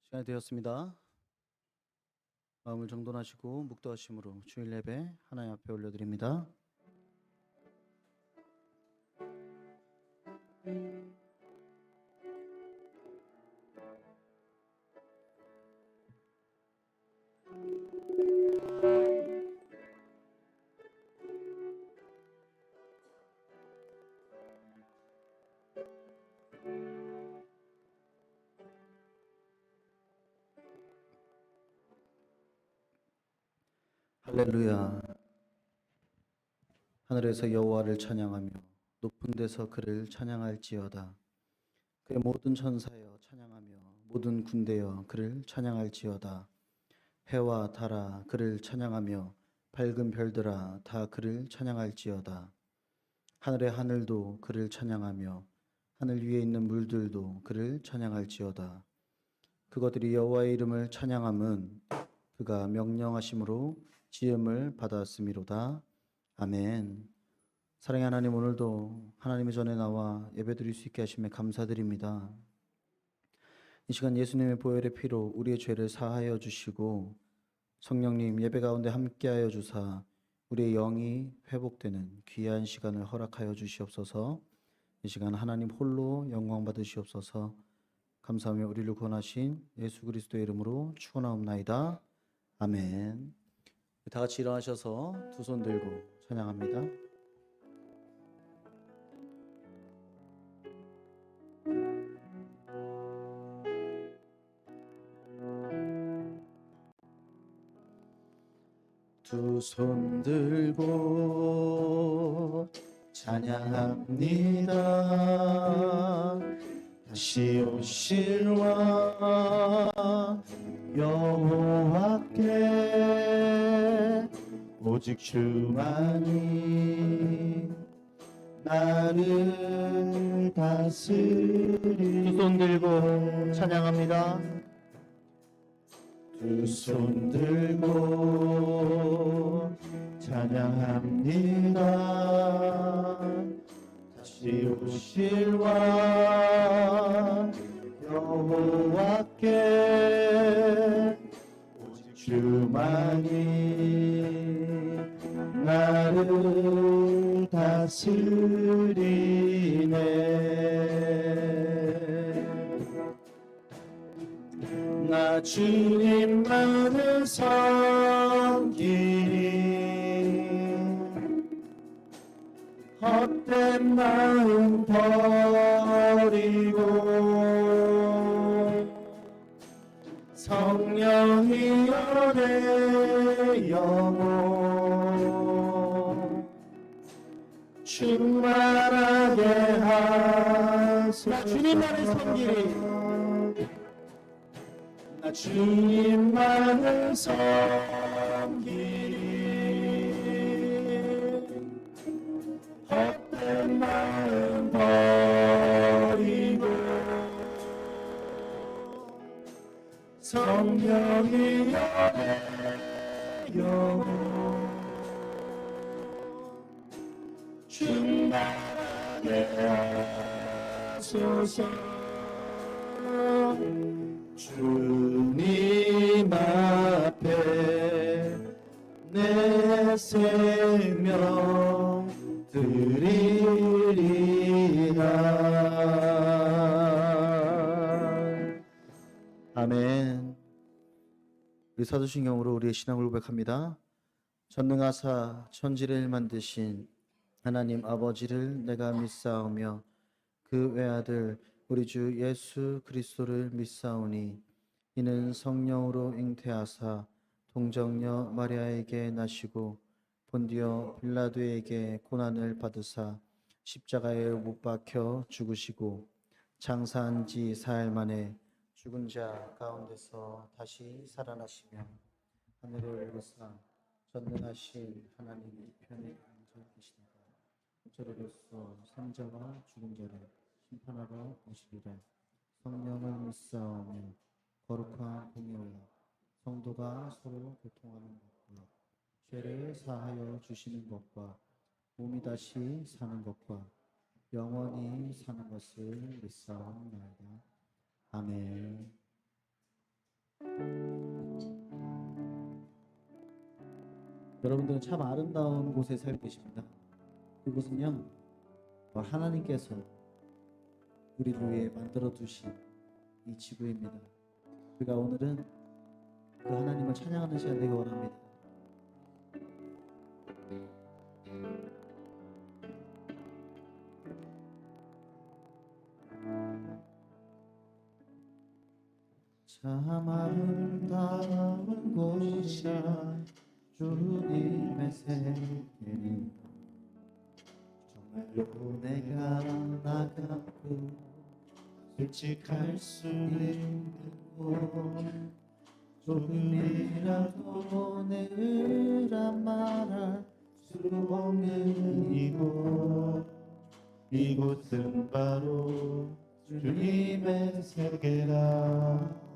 시간이 되었습니다. 마음을 정돈하시고 묵도하심으로 주일 예배 하나님 앞에 올려드립니다. 할렐루야. 하늘에서 여호와를 찬양하며 높은 데서 그를 찬양할지어다. 그의 모든 천사여 찬양하며 모든 군대여 그를 찬양할지어다. 해와 달아 그를 찬양하며 밝은 별들아 다 그를 찬양할지어다. 하늘의 하늘도 그를 찬양하며 하늘 위에 있는 물들도 그를 찬양할지어다. 그것들이 여호와의 이름을 찬양함은 그가 명령하심으로 지음을 받았음이로다. 아멘. 사랑의 하나님, 오늘도 하나님의 전에 나와 예배드릴 수 있게 하심에 감사드립니다. 이 시간 예수님의 보혈의 피로 우리의 죄를 사하여 주시고 성령님 예배 가운데 함께하여 주사 우리의 영이 회복되는 귀한 시간을 허락하여 주시옵소서. 이 시간 하나님 홀로 영광 받으시옵소서. 감사하며 우리를 구원하신 예수 그리스도의 이름으로 축원하옵나이다. 아멘. 다 같이 일어나셔서 두 손 들고 찬양합니다. 두 손 들고 찬양합니다. 다시 오실 왕 여호와께 오직 주만이 나를 다스리네. 두 손 들고 찬양합니다. 두 손 들고 찬양합니다. 다시 오실 왕 여호와께 오직 주만이 나를 다스리네. 나 주님만을 섬기리. 헛된 마음 버리고 성령이여 내 영혼 충만하게 하소서. 나 주님만을 섬기리. 나 주님만을 섬기리. 헛된 마음 버리고 성령이여 내 영혼 충만하게 하소서. 주님 앞에 내 생명 드리리라. 아멘. 우리 사도신경으로 우리의 신앙을 고백합니다. 전능하사 천지를 만드신 하나님 아버지를 내가 믿사오며 그 외아들 우리 주 예수 그리스도를 믿사오니 이는 성령으로 잉태하사 동정녀 마리아에게 나시고 본디오 빌라도에게 고난을 받으사 십자가에 못 박혀 죽으시고 장사한 지 사흘 만에 죽은 자 가운데서 다시 살아나시며 하늘에 오르사 전능하신 하나님 우편에 앉아 계시니라. 저로서 산자와 죽은 자를 심판하러 오시리라. 성령을 믿사오며 거룩한 공의와 성도가 서로 교통하는 것과 죄를 사하여 주시는 것과 몸이 다시 사는 것과 영원히 사는 것을 믿사옵나이다. 아멘. 여러분들은 참 아름다운 곳에 살고 계십니다. 그곳은요, 하나님께서 우리를 위해 만들어 두신 이 지구입니다. 우리가 오늘은 그 하나님을 찬양하는 시간 되기 원합니다. 참 아름다운 곳이야 주님의 세계는 정말로 내가 나가고 솔직할 수 있는 곳 조금이라도 내 의란 말할 수 없는 이곳은 바로 주님의 세계라.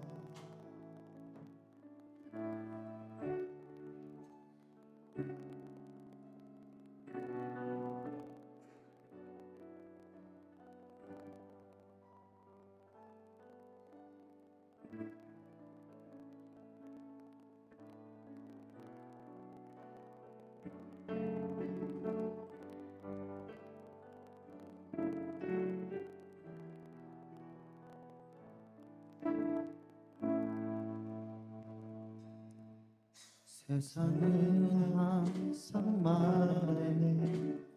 세상은 항상 말해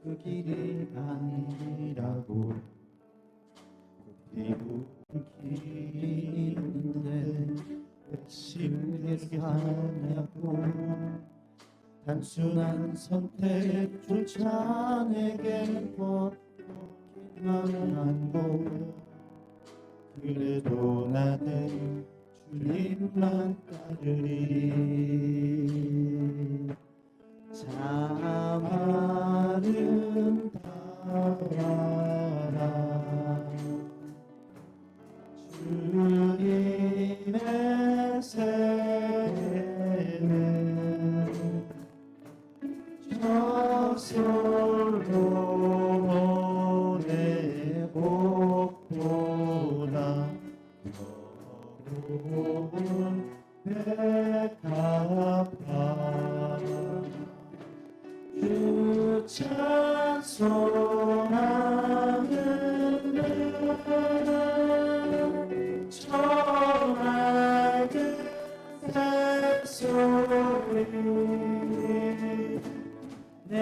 그 길이 아니라고 그리고 길이 있는데 왜 쉽게 사냐고 단순한 선택조차 내게 뻗기만 고 그래도 나는 주님만 따르리. 참 아름다워라 주님의 세계는 저솔로몬의 복보다 더러운 백합화 주 찬송하는 내 청하게 새소리 내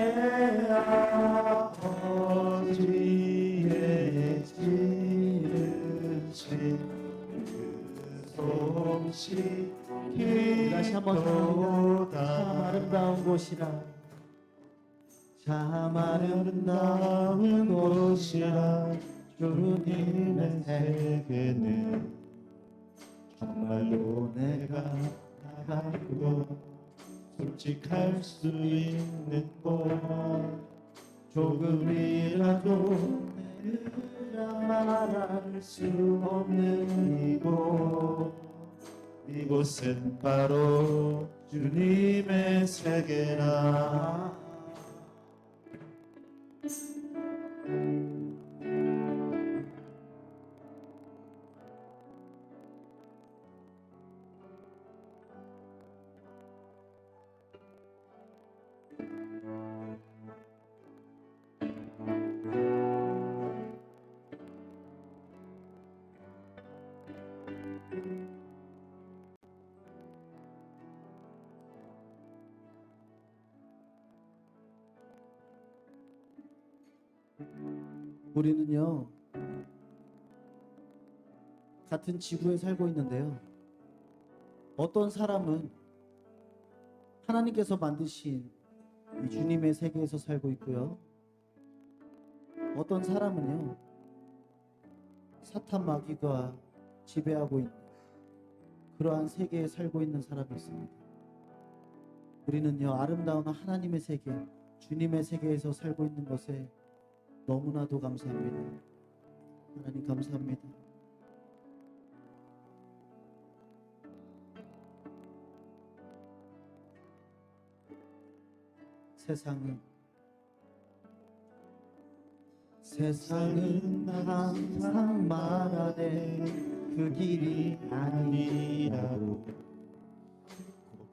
아버지의 지으신 그 솜씨 다시 한번 참 아름다운 곳이라 참 아름다운 곳이라 주님의 세계는 정말로 내가 나가고 솔직할 수 있는 곳 조금이라도 내가 말할 수 없는 이곳은 바로 주님의 세계라. 우리는요 같은 지구에 살고 있는데요 어떤 사람은 하나님께서 만드신 이 주님의 세계에서 살고 있고요 어떤 사람은요 사탄 마귀가 지배하고 있는 그러한 세계에 살고 있는 사람이 있습니다. 우리는요 아름다운 하나님의 세계 주님의 세계에서 살고 있는 것에 너무나도 감사합니다. 하나님 감사합니다. 세상은 항상 말하네 그 길이 아니라고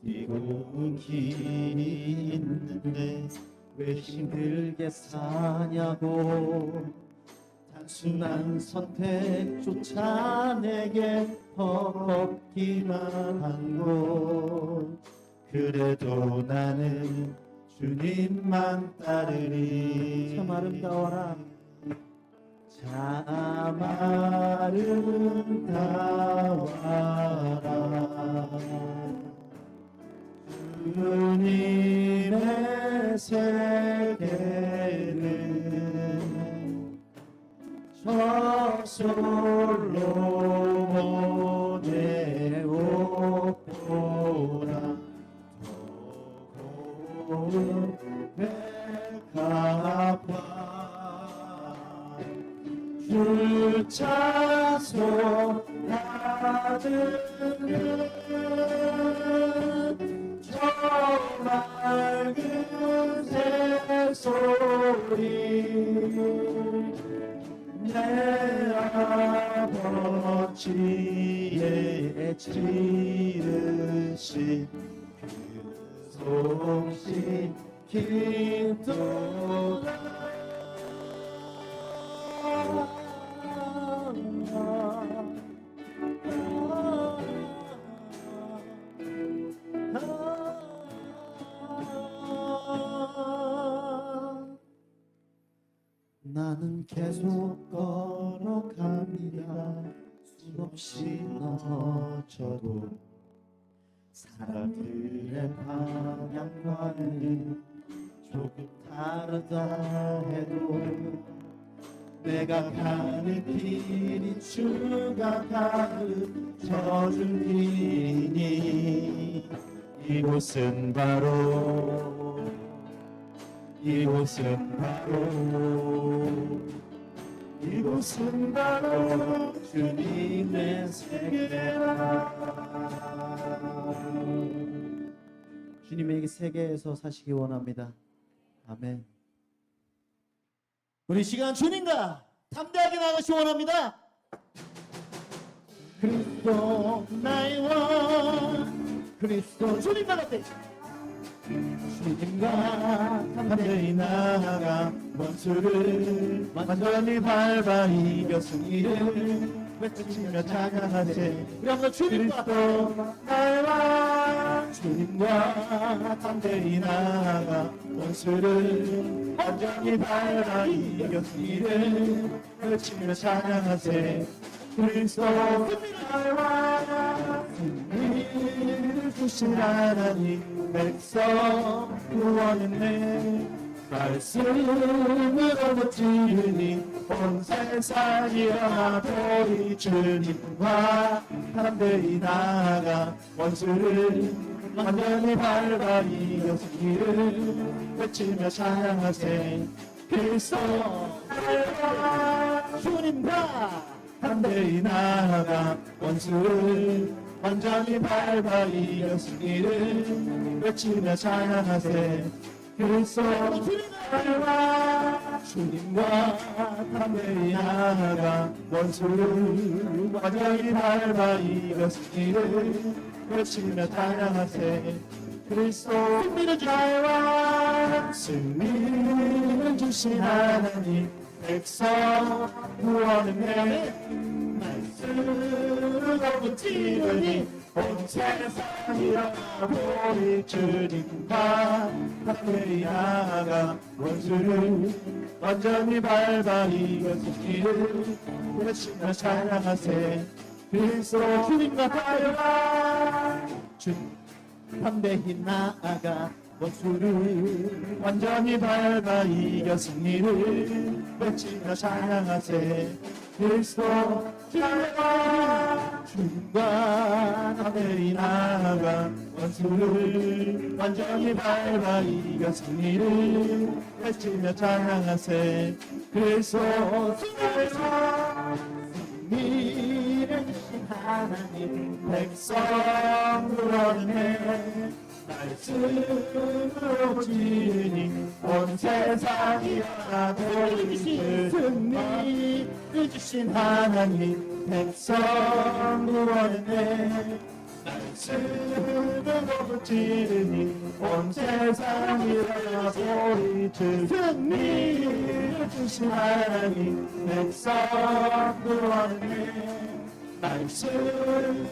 이곳은 길이 있는데 왜 힘들게 사냐고. 단순한 선택조차 내게 버겁기만 한 곳. 그래도 나는 주님만 따르리. 참 아름다워라. 참 아름다워라. 주님의 세계는 저절로 보내오라. 더 고운 백합화 줄 차서 나드는 저 맑은 새소리 내 아버지의 지으신 그 송신 기도가 나는 계속 걸어갑니다. 수없이 넘어져도 사람들의 방향과는 조금 다르다 해도 내가 가는 길이 주가 가르쳐준 길이니 이곳은 바로 주님의 세계라. 주님에게 세계에서 사시기 원합니다. 아멘. 우리 시간 주님과 담대하게 나가시 원합니다. 그리스도 나의 원, 그리스도 주님 나갈 주님과 담대히 나아가 원수를 완전히 밟아 이겨 승리를 외치며 찬양하세. 우리 한번 주님과 나의 원, 주님과 담대히 나아가 원수를 완전히 밟아 이겨 승리를 외치며 찬양하세. 그리스도 나의 원, 승리를 주신 하나님 백성 구원했네. 말씀으로 버티니 온 세상이 일어나보리. 주님과 담대히 나아가 원수를 완전히 밟아 이겨서 길을 외치며 찬양하세. 그리스도 주님과 담대히 나아가 원수를 완전히 밟아 이겨서 길을 외치며 찬양하세. 그리스도 주님과 담대히 나아가 원수를 완전히 밟아 이겨서 길을 외치며 찬양하세. 그리스도 승리를 주신 하나님 백성 구원했네. 말씀으로 버티니 온 세상이 일어나보리. 주님과 담대히 나아가 원수를 완전히 밟아 이겨서 길을 외치며 찬양하세. 그리스도 주님과 담대히 나아가 원수를 완전히 밟아 이겨 승리를 외치며 찬양하세. 그리스도 주님과 담대히 나아가 원수를 완전히 밟아 이겨 승리를 외치며 찬양하세. 그리스도 승리를 주신 하나님 백성 구원해. 말씀으로 지으니 온 세상이 하나님 승리를 주신 하나님 백성 구원해. 말씀으로 찌르니 온 세상이 소리칠 승리를 주신 하나님 백성 구원해 말씀으로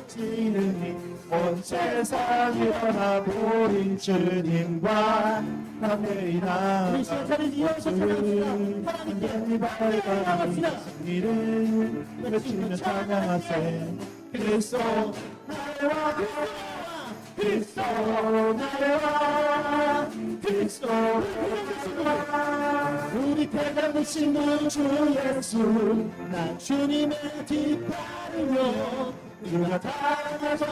찌르니 온 세상이 일어나보리 주님과 함께 일하라 우리 시간차를 이어서 찬양합시다. 하나님께 나갑시다. 이를 외치며 찬양하세 그리스도 나와 그리스도 나와 그리스도 나와 우리 대장 되신 주 예수 나 주님의 뒤따르며 누가 다가서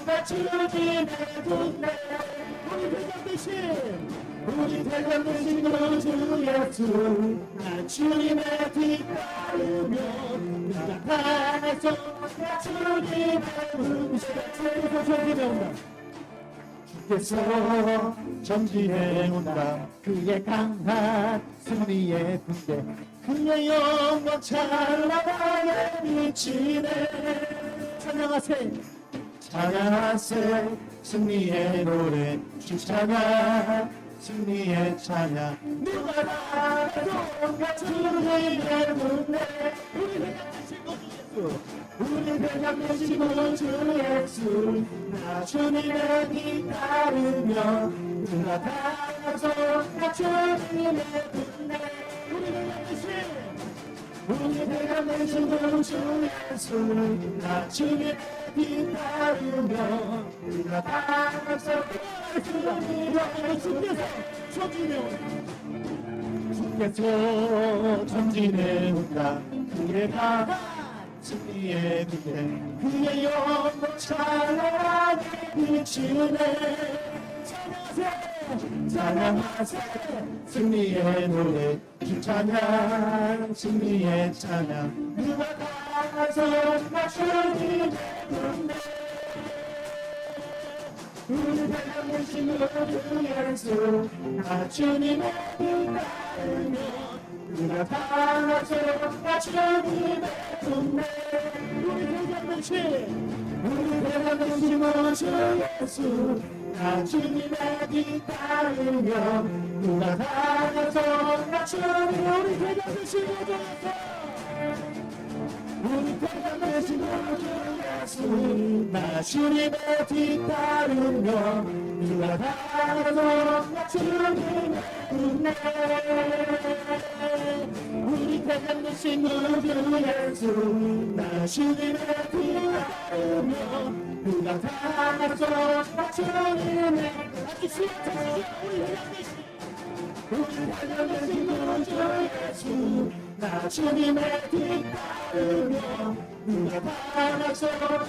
나 주님의 군대 우리 대장 되신 주 예수 나 주님의 뒤따르며 누가 다가서 나 주님의 군대 주께서 전진해 온다 그의 강한 승리의 군대 그의 영광 찬란하게 비치네 찬양하세 찬양하세 승리의 노래 주 찬양 승리의 찬양 누가 나도 주님의 군대 우리 대장 되신 주 예수 나 주님의 뒤따르며 누가 다가서 나 주님의 군대 우리 대장 되신 주 예수 나 주님의 뒤따르며 누가 다가서 나 주께서 전진해 온다 그의 강한 승리의 군대 그의 영광 찬란하게 비추네 찬양하세 승리의 노래 주 찬양 승리의 찬양 누가 다가서 나 주님의 군대 우리 대장 되신 주 예수 나 주님의 뒤따르며 누가 다가서 나 주님의 군대 우리 대장 되신 주 예수 나 주님의 뒤따르며 누가 다가서 나 주님의 우리 대장 되신 주 예수 우리 대장 되신 주 예수 나 주님의 뒤따르며 누가 다가서 나 주님의 군대 우리 대장 되신 주 예수 나 주님의 뒤따르며 누가 다가서 나 주님의 우리 대장 되신 주 예수 나 주님의 뒤따르며 누가 다가서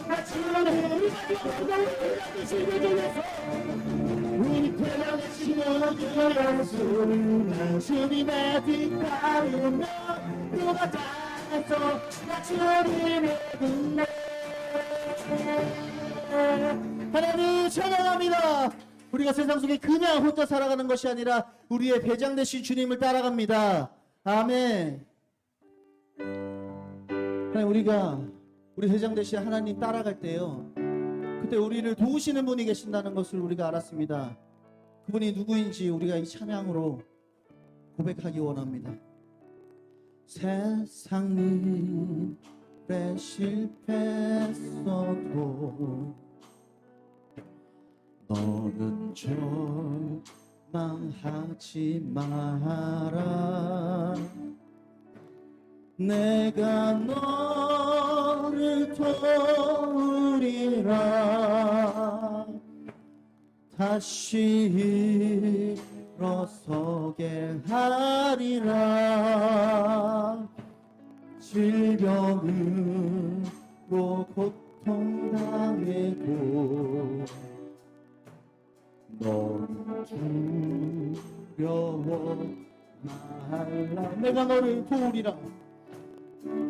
나 주님의 우리 대장 되신 주 예수 나 주님의 뒤따르며 누가 다가서 나 주님의 군대 하나님 찬양합니다. 우리가 세상 속에 그냥 혼자 살아가는 것이 아니라 우리의 대장 되신 주님을 따라갑니다. 아멘. 하나님 우리가 우리 대장 되신 하나님 따라갈 때요 그때 우리를 도우시는 분이 계신다는 것을 우리가 알았습니다. 그분이 누구인지 우리가 이 찬양으로 고백하기 원합니다. 세상 일에 실패했어도 너는 절망하지 마라. 내가 너를 도우리라. 다시 일어서게 하리라. 질병으로 고통당해도 너는 두려워 말라. 내가 너를 도우리라.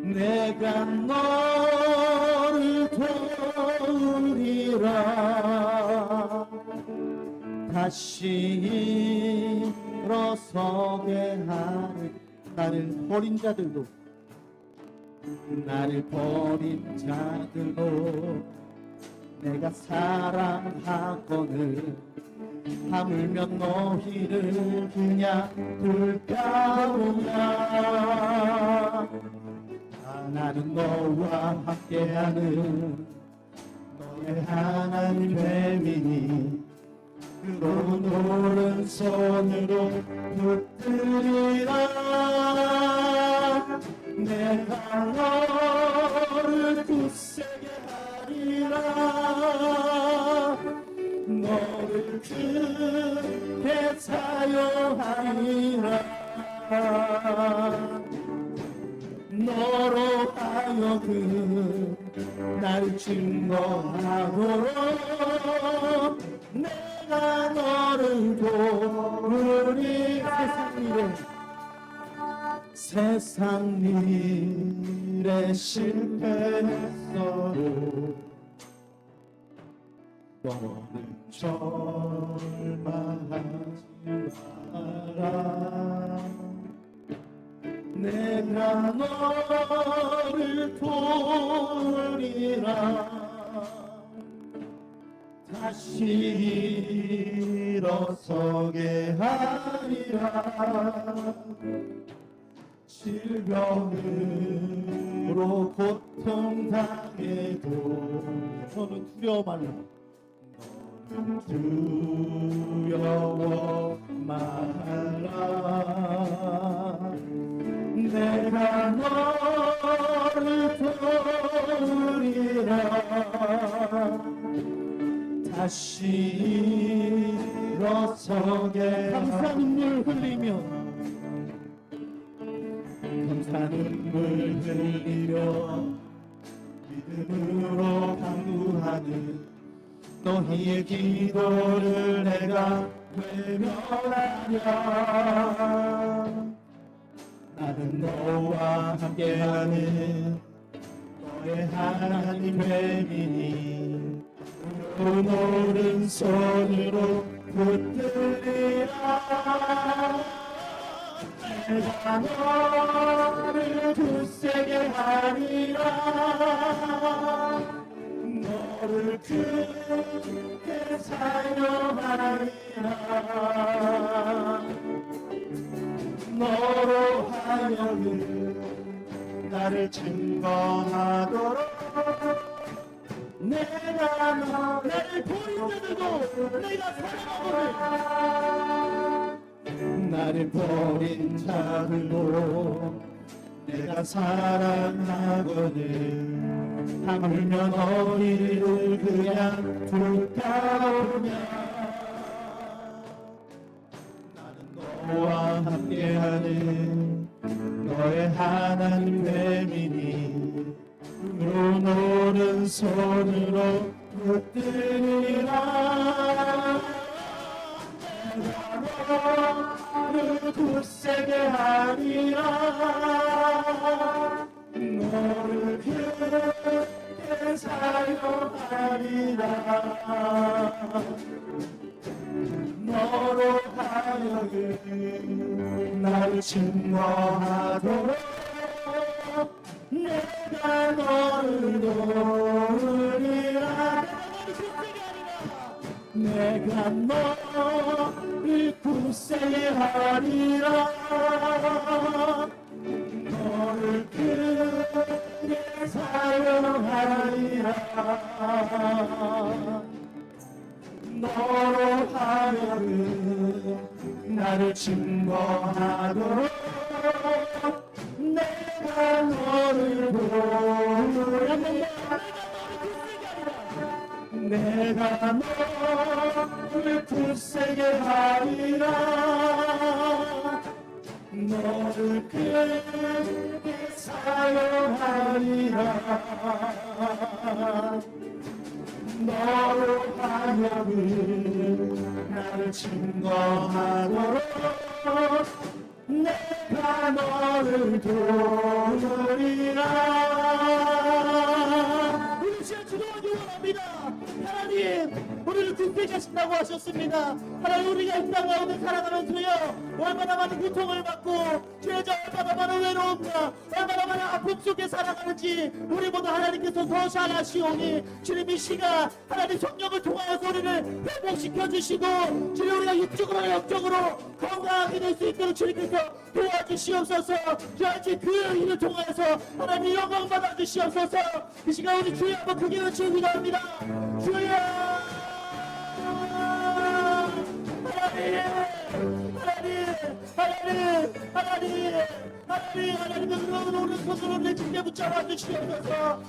내가 너를 도우리라. 다시 일어서게 하리. 나를 버린 자들도 내가 사랑하거늘 하물며 너희를 그냥 둘까 보냐. 나는 너와 함께하는 너의 하나님 뱀이니 그런 오른손으로 붙들리라. 내가 너를 굳세게 하리라. 너를 크게 사용하리라. 너로 하여금 날 증거하도록 내가 너를 도우리. 세상 일에 실패했어도 너는 절망하지 마라. 내가 너를 도우리라. 다시 일어서게 하리라. 질병으로 고통당해도 너는 두려워 말라. 너는 두려워 말라. 내가 너를 도우리라. 다시 일어서게 감사 눈물 흘리며 감사 눈물 흘리며 믿음으로 강구하는 너희의 기도를 내가 외면하랴. 나는 너와 함께하는 너의 하나님 뱀이니 그 오른손으로 붙들리라. 내가 너를 굳세게 하리라. 너를 크게 사용하리라. 너로 하여금 나를 증거하도록 내가 너를 버린 자들도 내가 사랑하거든. 나를 버린 자들도 내가 사랑하거든. 하물며 너희를 그냥 둘까 보냐. 나는 너와 함께하는 너의 하나님 뱀이니 그런 오른손으로 붙들리라. 내가 너를 굳세게 하리라. 너를 크게 사용하리라. 너로 하여금 나를 증거하도록 내가 너를 도우리라. 내가 너를 굳세게 하리라. 너를 크게 사용하리라. 너로 하여금 나를 증거하도록 내가 너를 도우리라. 내가 너를 굳세게 하리라. 너를 크게 사용하리라. 너로 하여금 나를 증거하도록 내가 너를 도우리라. 우리 시간 주도하기 원합니다. 기도합니다. 하나님, 우리를 듣게 하신다고 하셨습니다. 하나님, 우리가 이 땅 가운데 살아가면서요, 얼마나 많은 고통을 받고 죄자 얼마나 많은 외로움과 얼마나 많은 아픔 속에 살아가는지 우리보다 하나님께서 더 잘 아시오니 주님 이 시간 하나님 성령을 통하여서 우리를 회복시켜 주시고 주님 우리가 육적으로 영적으로 건강하게 될 수 있도록 주님께서 도와주시옵소서. 주님 그 일을 통하여서 하나님 영광 받아 주시옵소서. 이 시간 우리 주여 한번 크게 외치고 기도합니다. 주여 하나님의 오른손으로 내 집에 붙잡아 주시옵소서.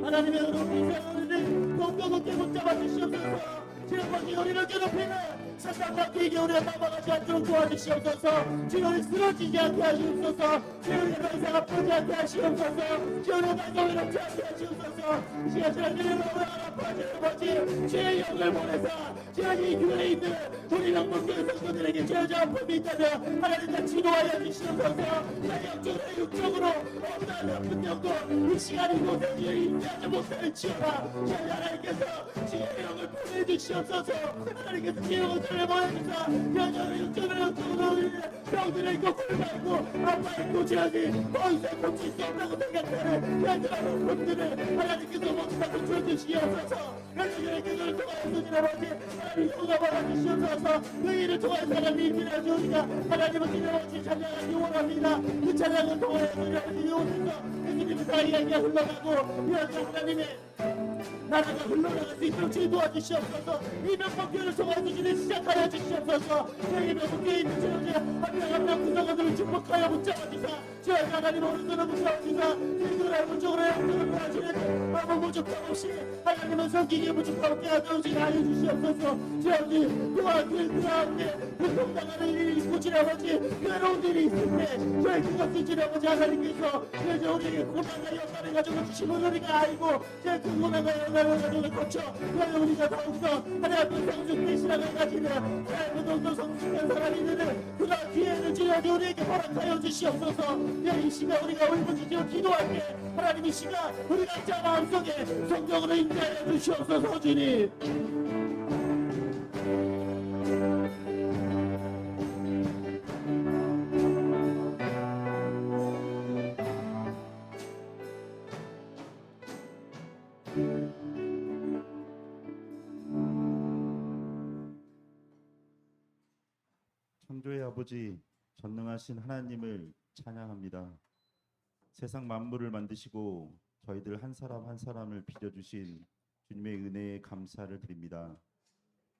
하나님의 오른손으로 공격을 붙잡아 주시옵소서. 지금까지 우리를 괴롭히는 사탄과 기계 우리가 넘어가지 않도록 도와주시옵소서. 주여 우리 쓰러지지 않게 하시옵소서. 주여 우리 더 이상 아프지 않게 하시옵소서. 주여 우리 더 외롭지 않게 하시옵소서. 이 시간 저희들이 너무나 아파하시는 아버지 주의 영을 보내사 주여 이 교회에 있는 우리 영국교회 성도들에게 죄자 아픔이 있다면 하나님 다 치료하여 주시옵소서. 영적으로 육적으로 없는 아픈 영도 이 시간 이곳에 주여 임재하지 못할지어다. 주여 하나님께서 주의 영을 보내주시옵소서. 하나님께서 주의 영을 보내주사 여전히 육적으로 병들어 있고 굶어있고 아파있고 죄하지 더 이상 고칠 수 없다고 생각하는 여전한 분들을 하나님께서 모두 다 고쳐주시옵소서. 여전히 그들을 통하여 주신 아버지 하나님 영광 받아주시옵소서. 그 일을 통하여 하나님 일을 주니까 하나님은 주님 아버지 찬양하기 원합니다. 그 찬양을 통하여 주님 아버지 이곳에서 예수님의 사이가 흘러가고 여전 하나님의 나라가 흘러나갈 수 있도록 주님 도와주시옵소서. 이 명목교를 통하여 주님 시작하여 주시옵소서. 이 명목교에 있는 주님 한명 구성원들을 축복하여 붙잡아주사 주여 하나님 오른손을 붙잡아주사 그들을 오른쪽으로 영적으로 도와주는 아무 부족함 없이 하나님은 성기기에 부족함 깨어주시 하여 주시옵소서. 주여 또한 그 가운데 고통당하는 일이 있고 주님 아버지 괴로운 일이 있을 때 저희 그것을 주님 아버지 하나님께서 주여 우리에게 고난과 영광을 가지고 주시면 우리가 알고 주여 그 고난과 영광을 가지고 고쳐 주여 우리가 더욱더 하나님의 성숙된 신앙을 가지는 하나님의 더욱더 성숙된 사람이 되는 그가 기회를 주여 우리에게 허락하여 주시옵소서. 이 시간 우리가 울부짖어 기도할 때 하나님 이 시간 우리가 자 마음속에 성령으로 임재하여 주시옵소서. 주님 창조의 아버지 전능하신 하나님을 찬양합니다. 세상 만물을 만드시고 저희들 한 사람 한 사람을 빚어주신 주님의 은혜에 감사를 드립니다.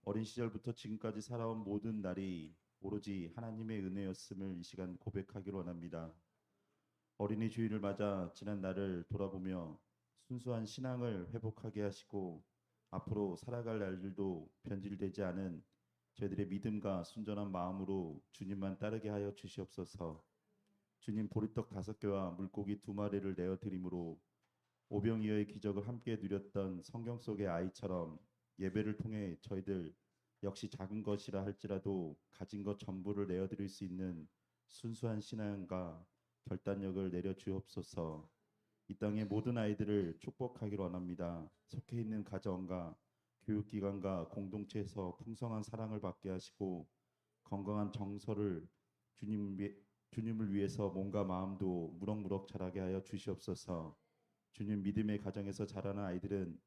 어린 시절부터 지금까지 살아온 모든 날이 오로지 하나님의 은혜였음을 이 시간 고백하기로 원합니다. 어린이 주일을 맞아 지난 날을 돌아보며 순수한 신앙을 회복하게 하시고 앞으로 살아갈 날들도 변질되지 않은 저희들의 믿음과 순전한 마음으로 주님만 따르게 하여 주시옵소서. 주님 보리떡 5개와 물고기 2마리를 내어드림으로 오병이어의 기적을 함께 누렸던 성경 속의 아이처럼 예배를 통해 저희들 역시 작은 것이라 할지라도 가진 것 전부를 내어드릴 수 있는 순수한 신앙과 결단력을 내려 주옵소서. 이 땅의 모든 아이들을 축복하기로 원합니다. 속해 있는 가정과 교육기관과 공동체에서 풍성한 사랑을 받게 하시고 건강한 정서를 주님을 위해서 몸과 마음도 무럭무럭 자라게 하여 주시옵소서. 주님 믿음의 가정에서 자라는 아이들은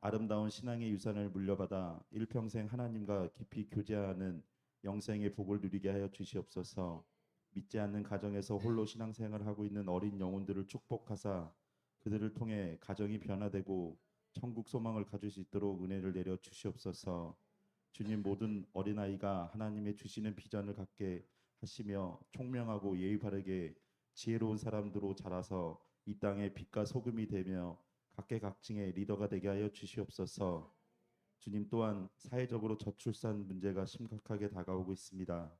아름다운 신앙의 유산을 물려받아 일평생 하나님과 깊이 교제하는 영생의 복을 누리게 하여 주시옵소서. 믿지 않는 가정에서 홀로 신앙생활을 하고 있는 어린 영혼들을 축복하사 그들을 통해 가정이 변화되고 천국 소망을 가질 수 있도록 은혜를 내려 주시옵소서. 주님 모든 어린아이가 하나님의 주시는 비전을 갖게 하시며 총명하고 예의 바르게 지혜로운 사람들로 자라서 이 땅에 빛과 소금이 되며 각계각층의 리더가 되게 하여 주시옵소서. 주님 또한 사회적으로 저출산 문제가 심각하게 다가오고 있습니다.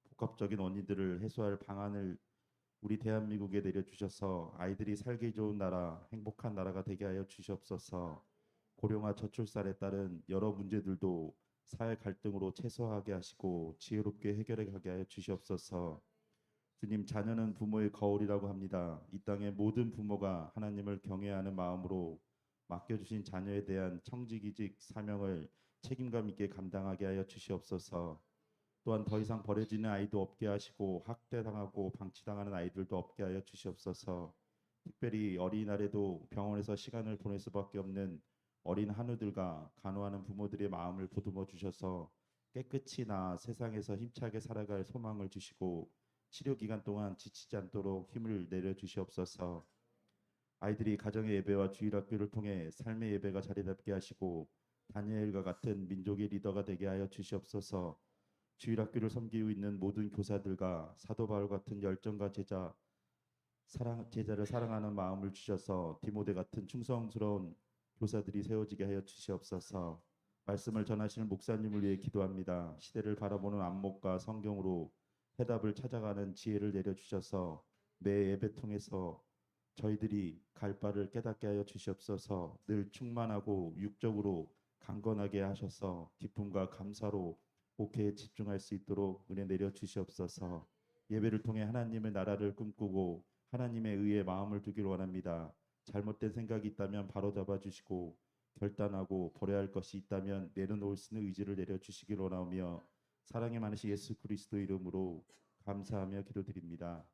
복합적인 원인들을 해소할 방안을 우리 대한민국에 내려주셔서 아이들이 살기 좋은 나라, 행복한 나라가 되게 하여 주시옵소서. 고령화 저출산에 따른 여러 문제들도 사회 갈등으로 최소화하게 하시고 지혜롭게 해결해 가게 하여 주시옵소서. 주님 자녀는 부모의 거울이라고 합니다. 이 땅의 모든 부모가 하나님을 경외하는 마음으로 맡겨주신 자녀에 대한 청지기직 사명을 책임감 있게 감당하게 하여 주시옵소서. 또한 더 이상 버려지는 아이도 없게 하시고 학대당하고 방치당하는 아이들도 없게 하여 주시옵소서. 특별히 어린이날에도 병원에서 시간을 보낼 수밖에 없는 어린 한우들과 간호하는 부모들의 마음을 보듬어 주셔서 깨끗이 나 세상에서 힘차게 살아갈 소망을 주시고 치료 기간 동안 지치지 않도록 힘을 내려 주시옵소서. 아이들이 가정의 예배와 주일학교를 통해 삶의 예배가 자리 잡게 하시고 다니엘과 같은 민족의 리더가 되게 하여 주시옵소서. 주일학교를 섬기고 있는 모든 교사들과 사도 바울 같은 열정과 제자를 사랑하는 마음을 주셔서 디모데 같은 충성스러운 교사들이 세워지게 하여 주시옵소서. 말씀을 전하시는 목사님을 위해 기도합니다. 시대를 바라보는 안목과 성경으로 해답을 찾아가는 지혜를 내려 주셔서 매 예배 통해서 저희들이 갈 바를 깨닫게 하여 주시옵소서. 늘 충만하고 육적으로 강건하게 하셔서 기쁨과 감사로 목회에 집중할 수 있도록 은혜 내려 주시옵소서. 예배를 통해 하나님의 나라를 꿈꾸고 하나님의 의에 마음을 두기를 원합니다. 잘못된 생각이 있다면 바로 잡아 주시고 결단하고 버려야 할 것이 있다면 내려놓을 수 있는 의지를 내려 주시기를 원하며 사랑이 많으신 예수 그리스도 이름으로 감사하며 기도드립니다.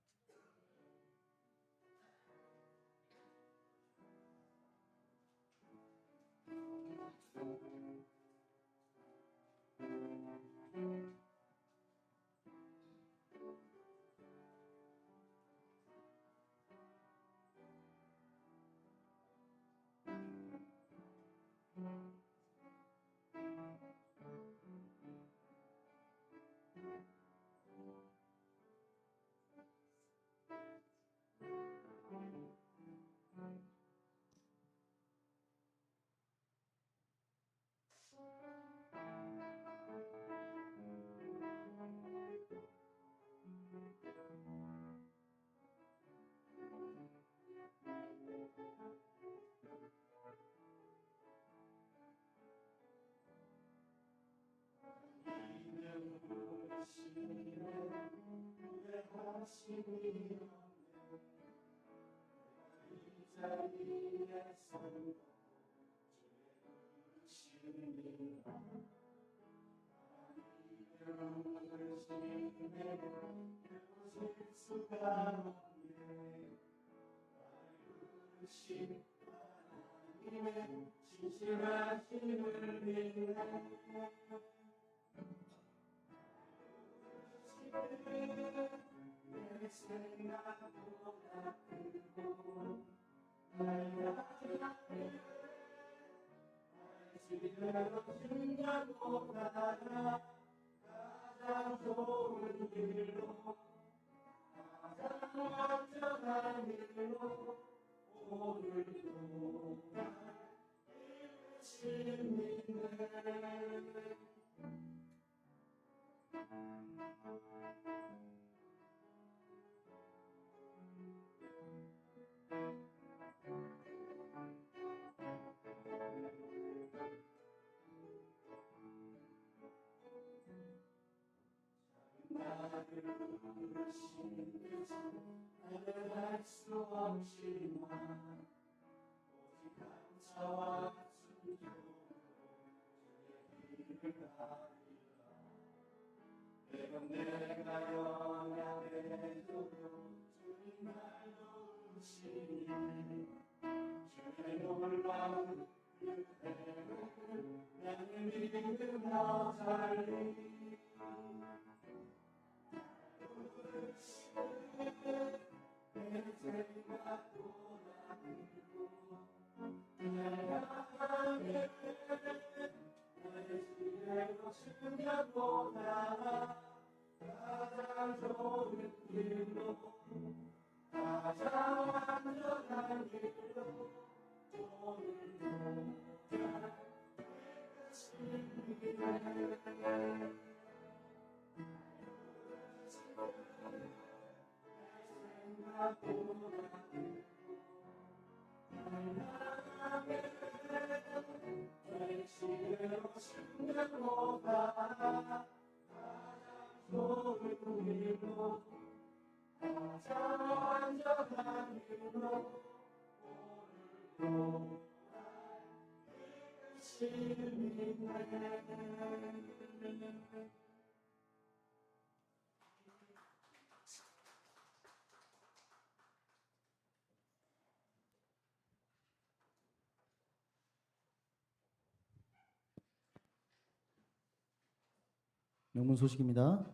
명문 소식입니다.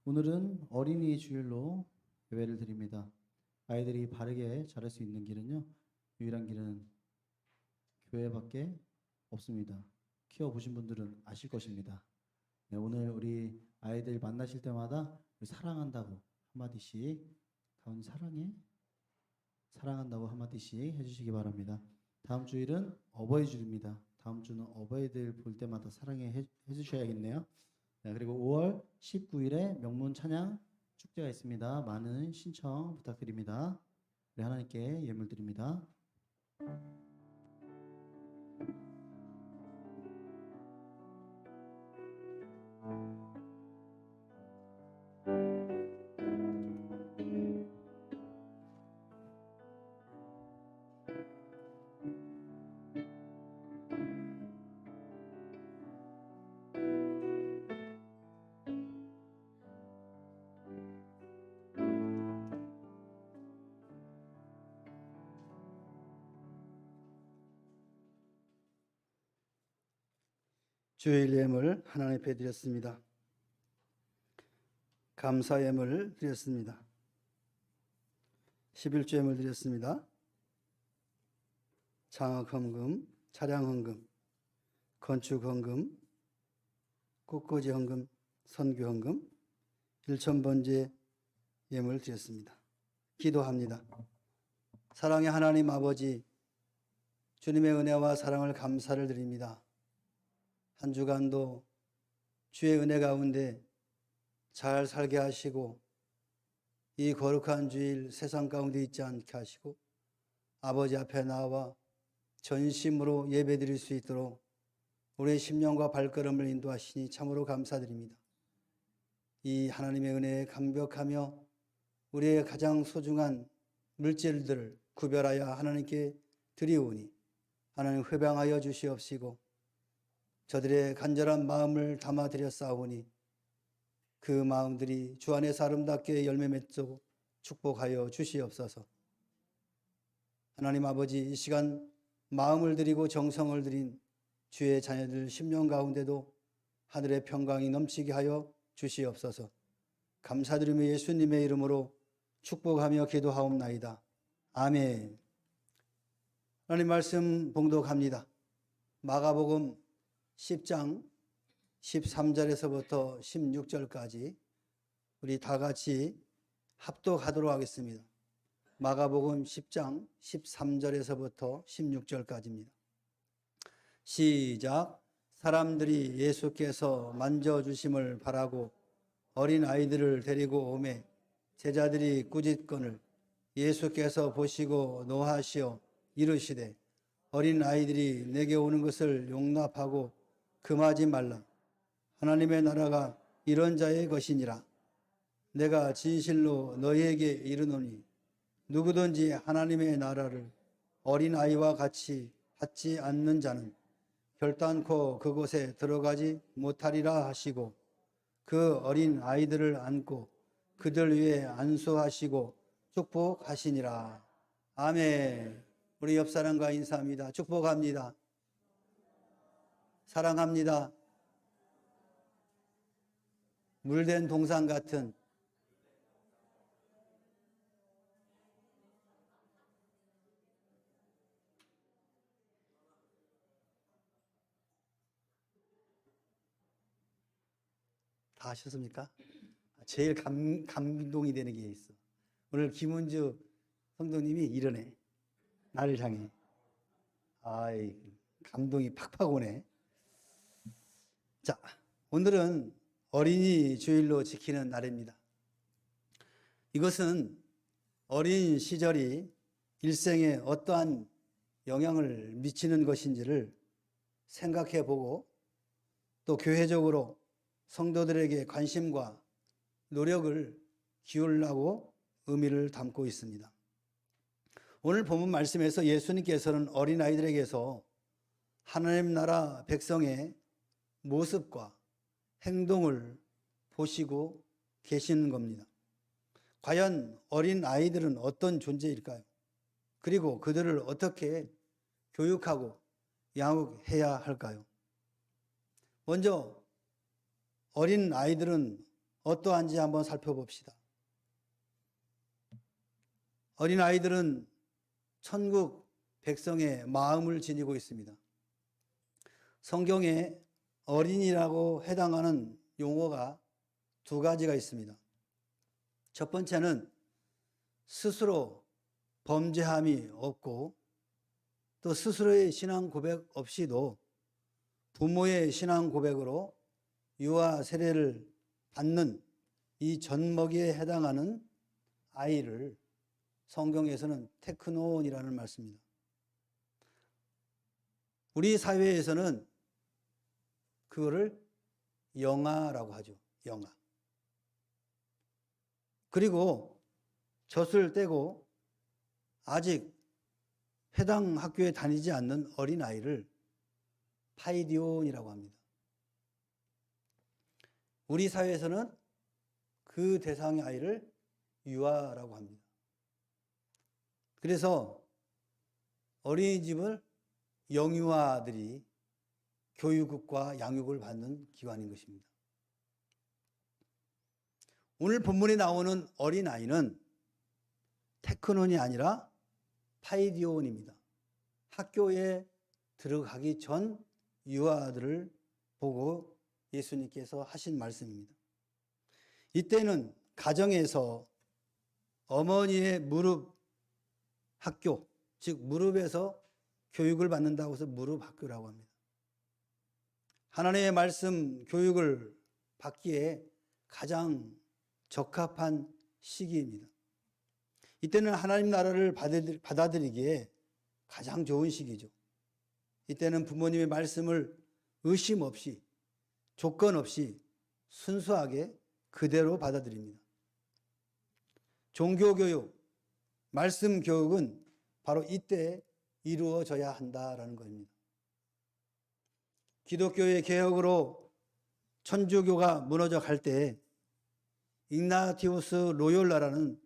오늘은 어린이 주일로 예배를 드립니다. 아이들이 바르게 자랄 수 있는 길은요, 유일한 길은 교회밖에 없습니다. 키워보신 분들은 아실 것입니다. 네, 오늘 우리 아이들 만나실 때마다 우리 사랑한다고 한마디씩, 가은 사랑해? 사랑한다고 한마디씩 해주시기 바랍니다. 다음 주일은 어버이 주일입니다. 다음 주는 어버이들 볼 때마다 사랑해 해주셔야겠네요. 네, 그리고 5월 19일에 명문 찬양 축제가 있습니다. 많은 신청 부탁드립니다. 우리 하나님께 예물 드립니다. 주일 예물 하나님 앞에 드렸습니다. 감사 예물 드렸습니다. 11조 예물 드렸습니다. 장학 헌금, 차량 헌금, 건축 헌금, 꽃꽂이 헌금, 선교 헌금, 1,000번째 예물 드렸습니다. 기도합니다. 사랑의 하나님 아버지, 주님의 은혜와 사랑을 감사를 드립니다. 한 주간도 주의 은혜 가운데 잘 살게 하시고 이 거룩한 주일 세상 가운데 있지 않게 하시고 아버지 앞에 나와 전심으로 예배드릴 수 있도록 우리의 심령과 발걸음을 인도하시니 참으로 감사드립니다. 이 하나님의 은혜에 감격하며 우리의 가장 소중한 물질들을 구별하여 하나님께 드리오니 하나님 회방하여 주시옵시고 저들의 간절한 마음을 담아 드렸사오니 그 마음들이 주 안에서 아름답게 열매 맺도록 축복하여 주시옵소서. 하나님 아버지, 이 시간 마음을 드리고 정성을 드린 주의 자녀들 심령 가운데도 하늘의 평강이 넘치게 하여 주시옵소서. 감사드리며 예수님의 이름으로 축복하며 기도하옵나이다. 아멘. 하나님 말씀 봉독합니다. 마가복음 10장 13절에서부터 16절까지 우리 다 같이 합독하도록 하겠습니다. 마가복음 10장 13절에서부터 16절까지입니다. 시작. 사람들이 예수께서 만져주심을 바라고 어린 아이들을 데리고 오매 제자들이 꾸짖거늘 예수께서 보시고 노하시어 이르시되 어린 아이들이 내게 오는 것을 용납하고 금하지 말라. 하나님의 나라가 이런 자의 것이니라. 내가 진실로 너희에게 이르노니 누구든지 하나님의 나라를 어린아이와 같이 받지 않는 자는 결단코 그곳에 들어가지 못하리라 하시고 그 어린 아이들을 안고 그들 위에 안수하시고 축복하시니라. 아멘. 우리 옆 사람과 인사합니다. 축복합니다. 사랑합니다. 물된 동상 같은 다 하셨습니까? 제일 감동이 되는 게 있어. 오늘 김은주 성도님이 이러네. 나를 향해. 아이, 감동이 팍팍 오네. 자, 오늘은 어린이 주일로 지키는 날입니다. 이것은 어린 시절이 일생에 어떠한 영향을 미치는 것인지를 생각해 보고 또 교회적으로 성도들에게 관심과 노력을 기울이려고 의미를 담고 있습니다. 오늘 본문 말씀에서 예수님께서는 어린아이들에게서 하나님 나라 백성의 모습과 행동을 보시고 계시는 겁니다. 과연 어린 아이들은 어떤 존재일까요? 그리고 그들을 어떻게 교육하고 양육해야 할까요? 먼저 어린 아이들은 어떠한지 한번 살펴봅시다. 어린 아이들은 천국 백성의 마음을 지니고 있습니다. 성경에 어린이라고 해당하는 용어가 두 가지가 있습니다. 첫 번째는 스스로 범죄함이 없고 또 스스로의 신앙 고백 없이도 부모의 신앙 고백으로 유아 세례를 받는 이 젖먹이에 해당하는 아이를 성경에서는 테크논이라는 말씀입니다. 우리 사회에서는 그거를 영아라고 하죠. 영아. 그리고 젖을 떼고 아직 해당 학교에 다니지 않는 어린아이를 파이디온이라고 합니다. 우리 사회에서는 그 대상의 아이를 유아라고 합니다. 그래서 어린이집을 영유아들이 교육과 양육을 받는 기관인 것입니다. 오늘 본문에 나오는 어린아이는 테크논이 아니라 파이디온입니다. 학교에 들어가기 전 유아들을 보고 예수님께서 하신 말씀입니다. 이때는 가정에서 어머니의 무릎 학교, 즉 무릎에서 교육을 받는다고 해서 무릎 학교라고 합니다. 하나님의 말씀 교육을 받기에 가장 적합한 시기입니다. 이때는 하나님 나라를 받아들이기에 가장 좋은 시기죠. 이때는 부모님의 말씀을 의심 없이 조건 없이 순수하게 그대로 받아들입니다. 종교교육, 말씀 교육은 바로 이때 이루어져야 한다라는 겁니다. 기독교의 개혁으로 천주교가 무너져 갈 때 igna티우스 로욜라라는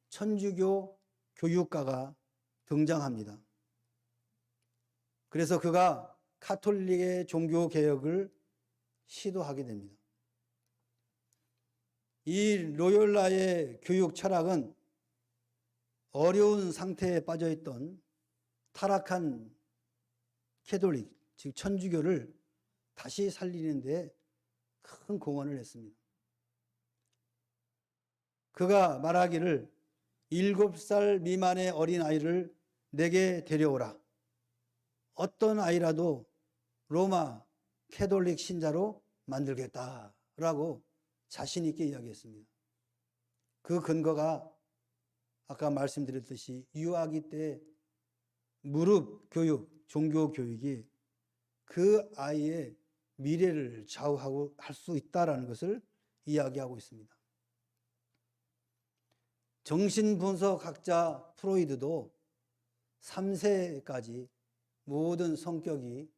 천주교 교육가가 등장합니다. 그래서 그가 카톨릭의 종교 개혁을 시도하게 됩니다. 이 로욜라의 교육 철학은 어려운 상태에 빠져있던 타락한 캐톨릭, 즉 천주교를 다시 살리는 데 큰 공헌을 했습니다. 그가 말하기를 7살 미만의 어린아이를 내게 데려오라. 어떤 아이라도 로마 캐톨릭 신자로 만들겠다라고 자신 있게 이야기했습니다. 그 근거가 아까 말씀드렸듯이 유아기 때 무릎 교육, 종교 교육이 그 아이의 미래를 좌우하고 할 수 있다라는 것을 이야기하고 있습니다. 정신분석학자 프로이드도 3세까지 모든 성격이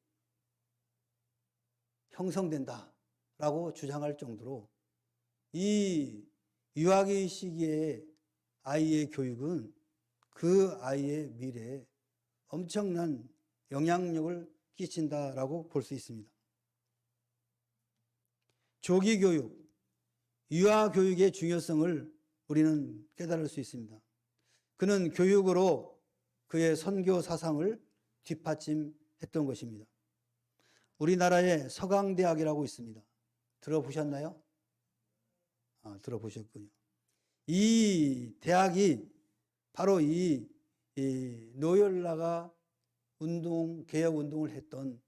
형성된다라고 주장할 정도로 이 유아기 시기의 아이의 교육은 그 아이의 미래에 엄청난 영향력을 끼친다라고 볼 수 있습니다. 조기 교육, 유아 교육의 중요성을 우리는 깨달을 수 있습니다. 그는 교육으로 그의 선교 사상을 뒷받침했던 것입니다. 우리나라에 서강대학이라고 있습니다. 들어보셨나요? 들어보셨군요. 이 대학이 바로 이 로욜라가 개혁 운동을 했던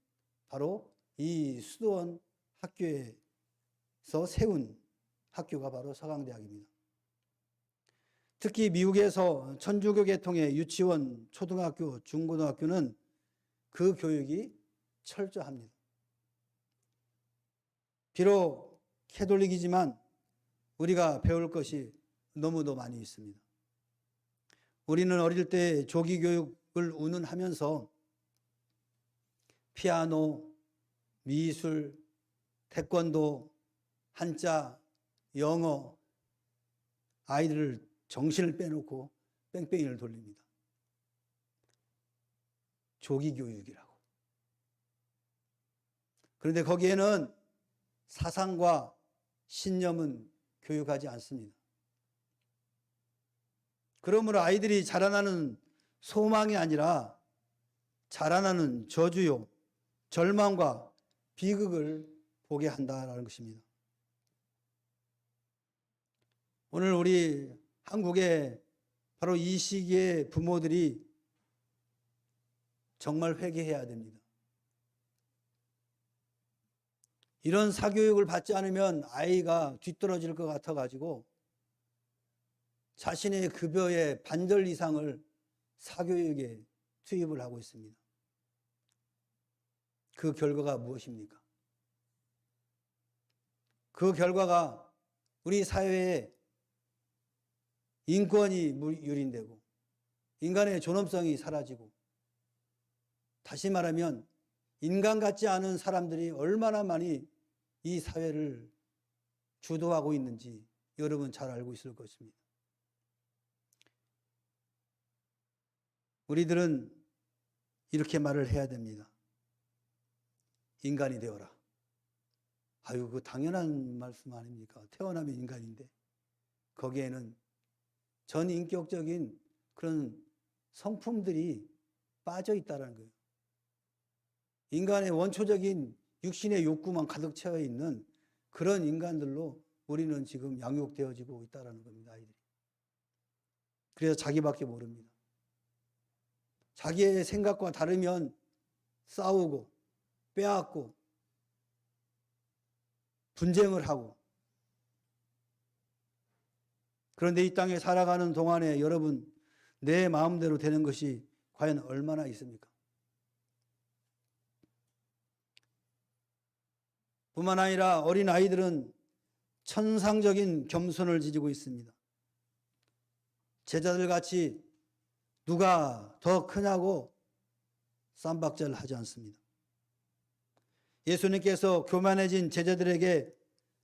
바로 이 수도원 학교에서 세운 학교가 바로 서강대학입니다. 특히 미국에서 천주교 계통의 유치원, 초등학교, 중고등학교는 그 교육이 철저합니다. 비록 캐톨릭이지만 우리가 배울 것이 너무도 많이 있습니다. 우리는 어릴 때 조기 교육을 운운하면서 피아노, 미술, 태권도, 한자, 영어, 아이들을 정신을 빼놓고 뺑뺑이를 돌립니다. 조기 교육이라고. 그런데 거기에는 사상과 신념은 교육하지 않습니다. 그러므로 아이들이 자라나는 소망이 아니라 자라나는 저주요, 절망과 비극을 보게 한다라는 것입니다. 오늘 우리 한국의 바로 이 시기에 부모들이 정말 회개해야 됩니다. 이런 사교육을 받지 않으면 아이가 뒤떨어질 것 같아가지고 자신의 급여의 반절 이상을 사교육에 투입을 하고 있습니다. 그 결과가 무엇입니까? 그 결과가 우리 사회에 인권이 유린되고 인간의 존엄성이 사라지고, 다시 말하면 인간 같지 않은 사람들이 얼마나 많이 이 사회를 주도하고 있는지 여러분 잘 알고 있을 것입니다. 우리들은 이렇게 말을 해야 됩니다. 인간이 되어라. 아유, 그 당연한 말씀 아닙니까? 태어나면 인간인데 거기에는 전인격적인 그런 성품들이 빠져 있다는 거예요. 인간의 원초적인 육신의 욕구만 가득 채워 있는 그런 인간들로 우리는 지금 양육되어지고 있다는 겁니다, 아이들이. 그래서 자기밖에 모릅니다. 자기의 생각과 다르면 싸우고 빼앗고 분쟁을 하고. 그런데 이 땅에 살아가는 동안에 여러분, 내 마음대로 되는 것이 과연 얼마나 있습니까? 뿐만 아니라 어린 아이들은 천상적인 겸손을 지니고 있습니다. 제자들 같이 누가 더 크냐고 쌈박질 하지 않습니다. 예수님께서 교만해진 제자들에게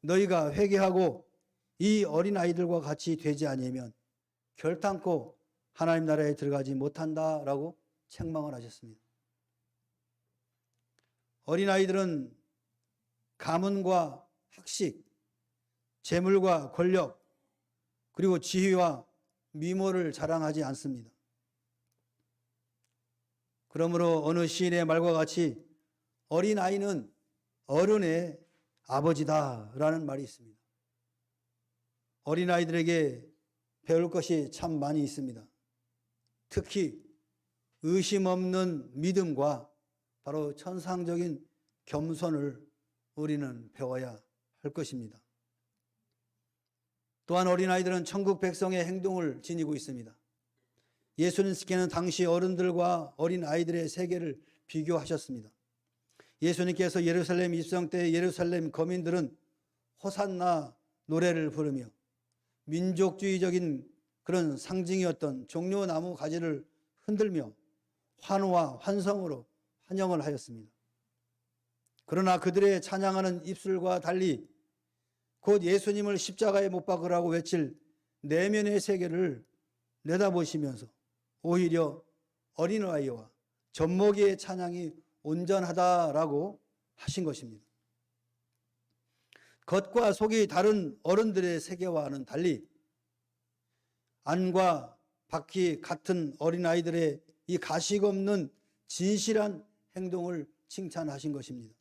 너희가 회개하고 이 어린 아이들과 같이 되지 아니하면 결탄코 하나님 나라에 들어가지 못한다라고 책망을 하셨습니다. 어린 아이들은 가문과 학식, 재물과 권력, 그리고 지위와 미모를 자랑하지 않습니다. 그러므로 어느 시인의 말과 같이 어린 아이는 어른의 아버지다라는 말이 있습니다. 어린 아이들에게 배울 것이 참 많이 있습니다. 특히 의심 없는 믿음과 바로 천상적인 겸손을 우리는 배워야 할 것입니다. 또한 어린아이들은 천국 백성의 행동을 지니고 있습니다. 예수님께서는 당시 어른들과 어린아이들의 세계를 비교하셨습니다. 예수님께서 예루살렘 입성 때 예루살렘 거민들은 호산나 노래를 부르며 민족주의적인 그런 상징이었던 종려나무 가지를 흔들며 환호와 환성으로 환영을 하였습니다. 그러나 그들의 찬양하는 입술과 달리 곧 예수님을 십자가에 못 박으라고 외칠 내면의 세계를 내다보시면서 오히려 어린아이와 젖먹이의 찬양이 온전하다라고 하신 것입니다. 겉과 속이 다른 어른들의 세계와는 달리 안과 밖이 같은 어린아이들의 이 가식 없는 진실한 행동을 칭찬하신 것입니다.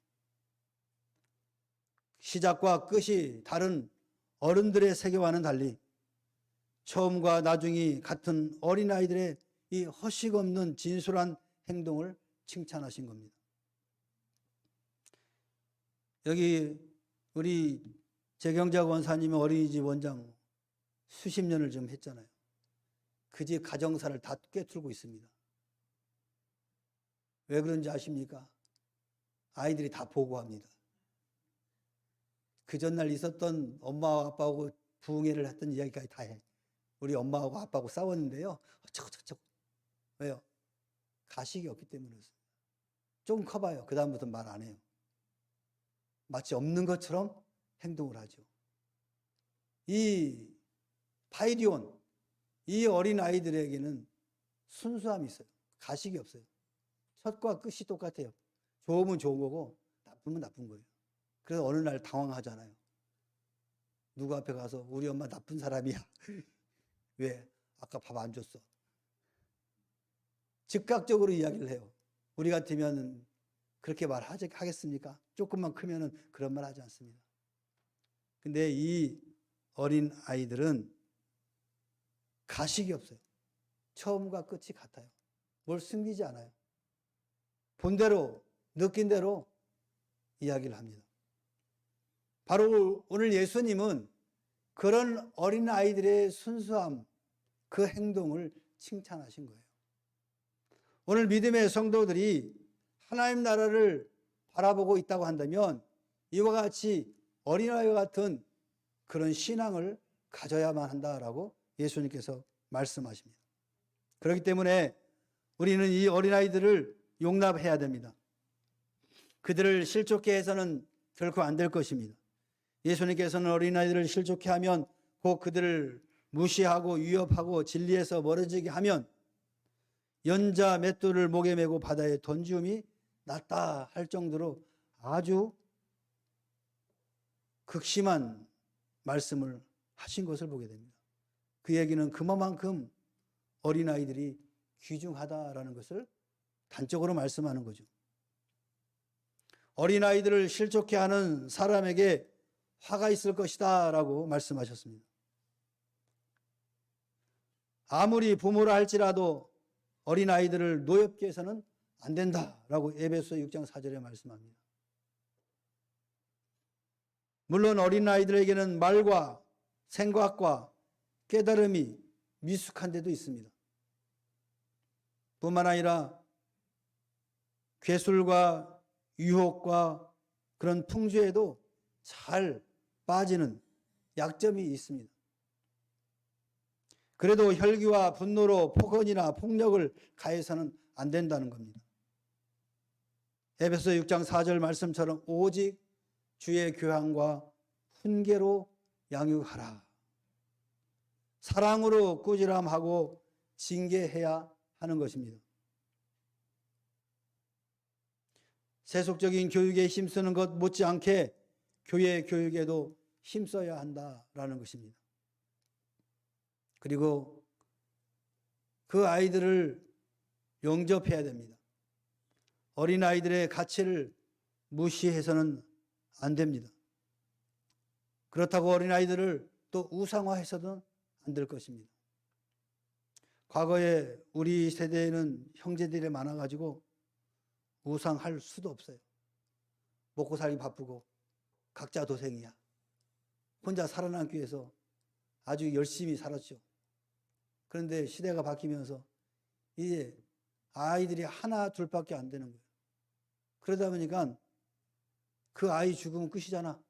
시작과 끝이 다른 어른들의 세계와는 달리 처음과 나중이 같은 어린아이들의 이 허식 없는 진솔한 행동을 칭찬하신 겁니다. 여기 우리 재경자 원사님이 어린이집 원장 수십 년을 좀 했잖아요. 그 집 가정사를 다 꿰뚫고 있습니다. 왜 그런지 아십니까? 아이들이 다 보고합니다. 그 전날 있었던 엄마와 아빠하고 부흥회를 했던 이야기까지 다 해. 우리 엄마하고 아빠하고 싸웠는데요. 어쩌고저쩌고. 왜요? 가식이 없기 때문에 그렇습니다. 조금 커봐요. 그 다음부터 말 안 해요. 마치 없는 것처럼 행동을 하죠. 이 파이리온, 이 어린 아이들에게는 순수함이 있어요. 가식이 없어요. 첫과 끝이 똑같아요. 좋으면 좋은 거고 나쁘면 나쁜 거예요. 그래서 어느 날 당황하잖아요. 누구 앞에 가서 우리 엄마 나쁜 사람이야. 왜? 아까 밥 안 줬어. 즉각적으로 이야기를 해요. 우리 같으면 그렇게 말하겠습니까? 조금만 크면은 그런 말 하지 않습니다. 근데 이 어린 아이들은 가식이 없어요. 처음과 끝이 같아요. 뭘 숨기지 않아요. 본대로, 느낀 대로 이야기를 합니다. 바로 오늘 예수님은 그런 어린 아이들의 순수함, 그 행동을 칭찬하신 거예요. 오늘 믿음의 성도들이 하나님 나라를 바라보고 있다고 한다면 이와 같이 어린아이와 같은 그런 신앙을 가져야만 한다라고 예수님께서 말씀하십니다. 그렇기 때문에 우리는 이 어린아이들을 용납해야 됩니다. 그들을 실족해 해서는 결코 안 될 것입니다. 예수님께서는 어린아이들을 실족해 하면 곧 그들을 무시하고 위협하고 진리에서 멀어지게 하면 연자 맷돌을 목에 메고 바다에 던지움이 낫다 할 정도로 아주 극심한 말씀을 하신 것을 보게 됩니다. 그 얘기는 그만큼 어린아이들이 귀중하다라는 것을 단적으로 말씀하는 거죠. 어린아이들을 실족해 하는 사람에게 화가 있을 것이다 라고 말씀하셨습니다. 아무리 부모라 할지라도 어린아이들을 노엽게 해서는 안 된다라고 에베소 6장 4절에 말씀합니다. 물론 어린아이들에게는 말과 생각과 깨달음이 미숙한 데도 있습니다. 뿐만 아니라 괴술과 유혹과 그런 풍조에도 잘 빠지는 약점이 있습니다. 그래도 혈기와 분노로 폭언이나 폭력을 가해서는 안 된다는 겁니다. 에베소 6장 4절 말씀처럼 오직 주의 교양과 훈계로 양육하라. 사랑으로 꾸지람하고 징계해야 하는 것입니다. 세속적인 교육에 힘쓰는 것 못지않게 교회 교육에도 힘써야 한다라는 것입니다. 그리고 그 아이들을 영접해야 됩니다. 어린아이들의 가치를 무시해서는 안 됩니다. 그렇다고 어린아이들을 또 우상화해서는 안 될 것입니다. 과거에 우리 세대에는 형제들이 많아가지고 우상할 수도 없어요. 먹고 살기 바쁘고 각자 도생이야. 혼자 살아남기 위해서 아주 열심히 살았죠. 그런데 시대가 바뀌면서 이제 아이들이 하나 둘밖에 안 되는 거예요. 그러다 보니까 그 아이 죽으면 끝이잖아.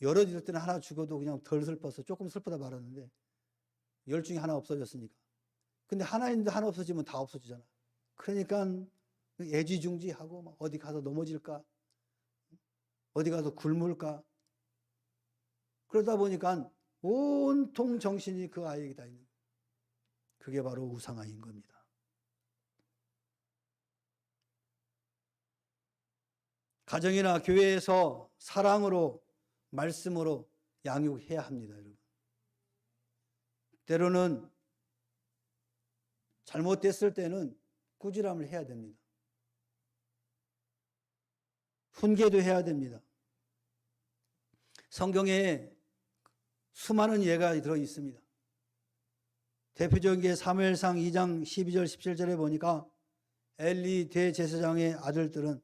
여러 있을 때는 하나 죽어도 그냥 덜 슬퍼서 조금 슬프다 말았는데 10 중에 하나 없어졌으니까. 근데 하나 있는데 하나 없어지면 다 없어지잖아. 그러니까 애지중지하고 막 어디 가서 넘어질까? 어디 가서 굶을까? 그러다 보니까 온통 정신이 그 아이에게 다 있는 거예요. 그게 바로 우상아인 겁니다. 가정이나 교회에서 사랑으로 말씀으로 양육해야 합니다, 여러분. 때로는 잘못됐을 때는 꾸지람을 해야 됩니다. 훈계도 해야 됩니다. 성경에 수많은 예가 들어 있습니다. 대표적인 게 사무엘상 2장 12절 17절에 보니까 엘리 대제사장의 아들들은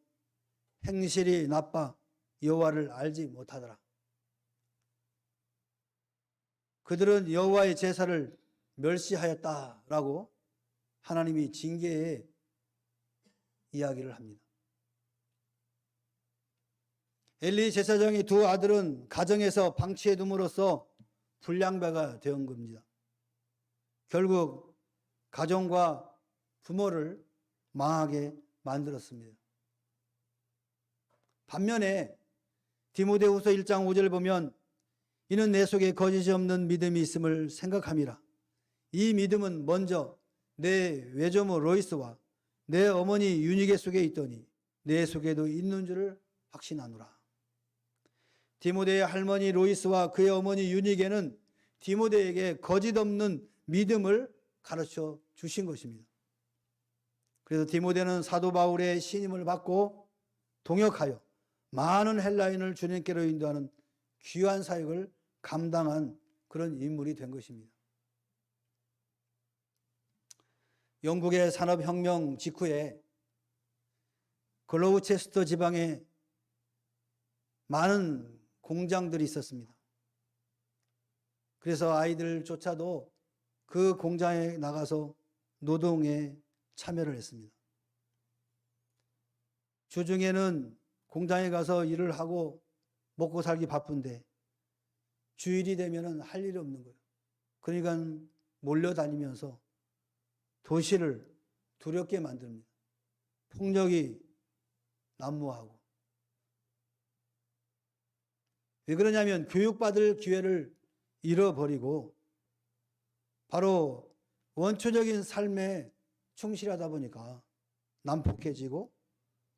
행실이 나빠 여호와를 알지 못하더라. 그들은 여호와의 제사를 멸시하였다라고 하나님이 징계의 이야기를 합니다. 엘리 제사장의 두 아들은 가정에서 방치해 둠으로써 불량배가 되온 겁니다. 결국 가정과 부모를 망하게 만들었습니다. 반면에 디모데후서 1장 5절 보면 이는 내 속에 거짓이 없는 믿음이 있음을 생각함이라. 이 믿음은 먼저 내 외조모 로이스와 내 어머니 유니게 속에 있더니 내 속에도 있는 줄을 확신하노라. 디모데의 할머니 로이스와 그의 어머니 유니게는 디모데에게 거짓 없는 믿음을 가르쳐 주신 것입니다. 그래서 디모데는 사도 바울의 신임을 받고 동역하여 많은 헬라인을 주님께로 인도하는 귀한 사역을 감당한 그런 인물이 된 것입니다. 영국의 산업혁명 직후에 글로우체스터 지방에 많은 공장들이 있었습니다. 그래서 아이들조차도 그 공장에 나가서 노동에 참여를 했습니다. 주중에는 공장에 가서 일을 하고 먹고 살기 바쁜데 주일이 되면은 할 일이 없는 거예요. 그러니까 몰려다니면서 도시를 두렵게 만듭니다. 폭력이 난무하고. 왜 그러냐면 교육받을 기회를 잃어버리고 바로 원초적인 삶에 충실하다 보니까 난폭해지고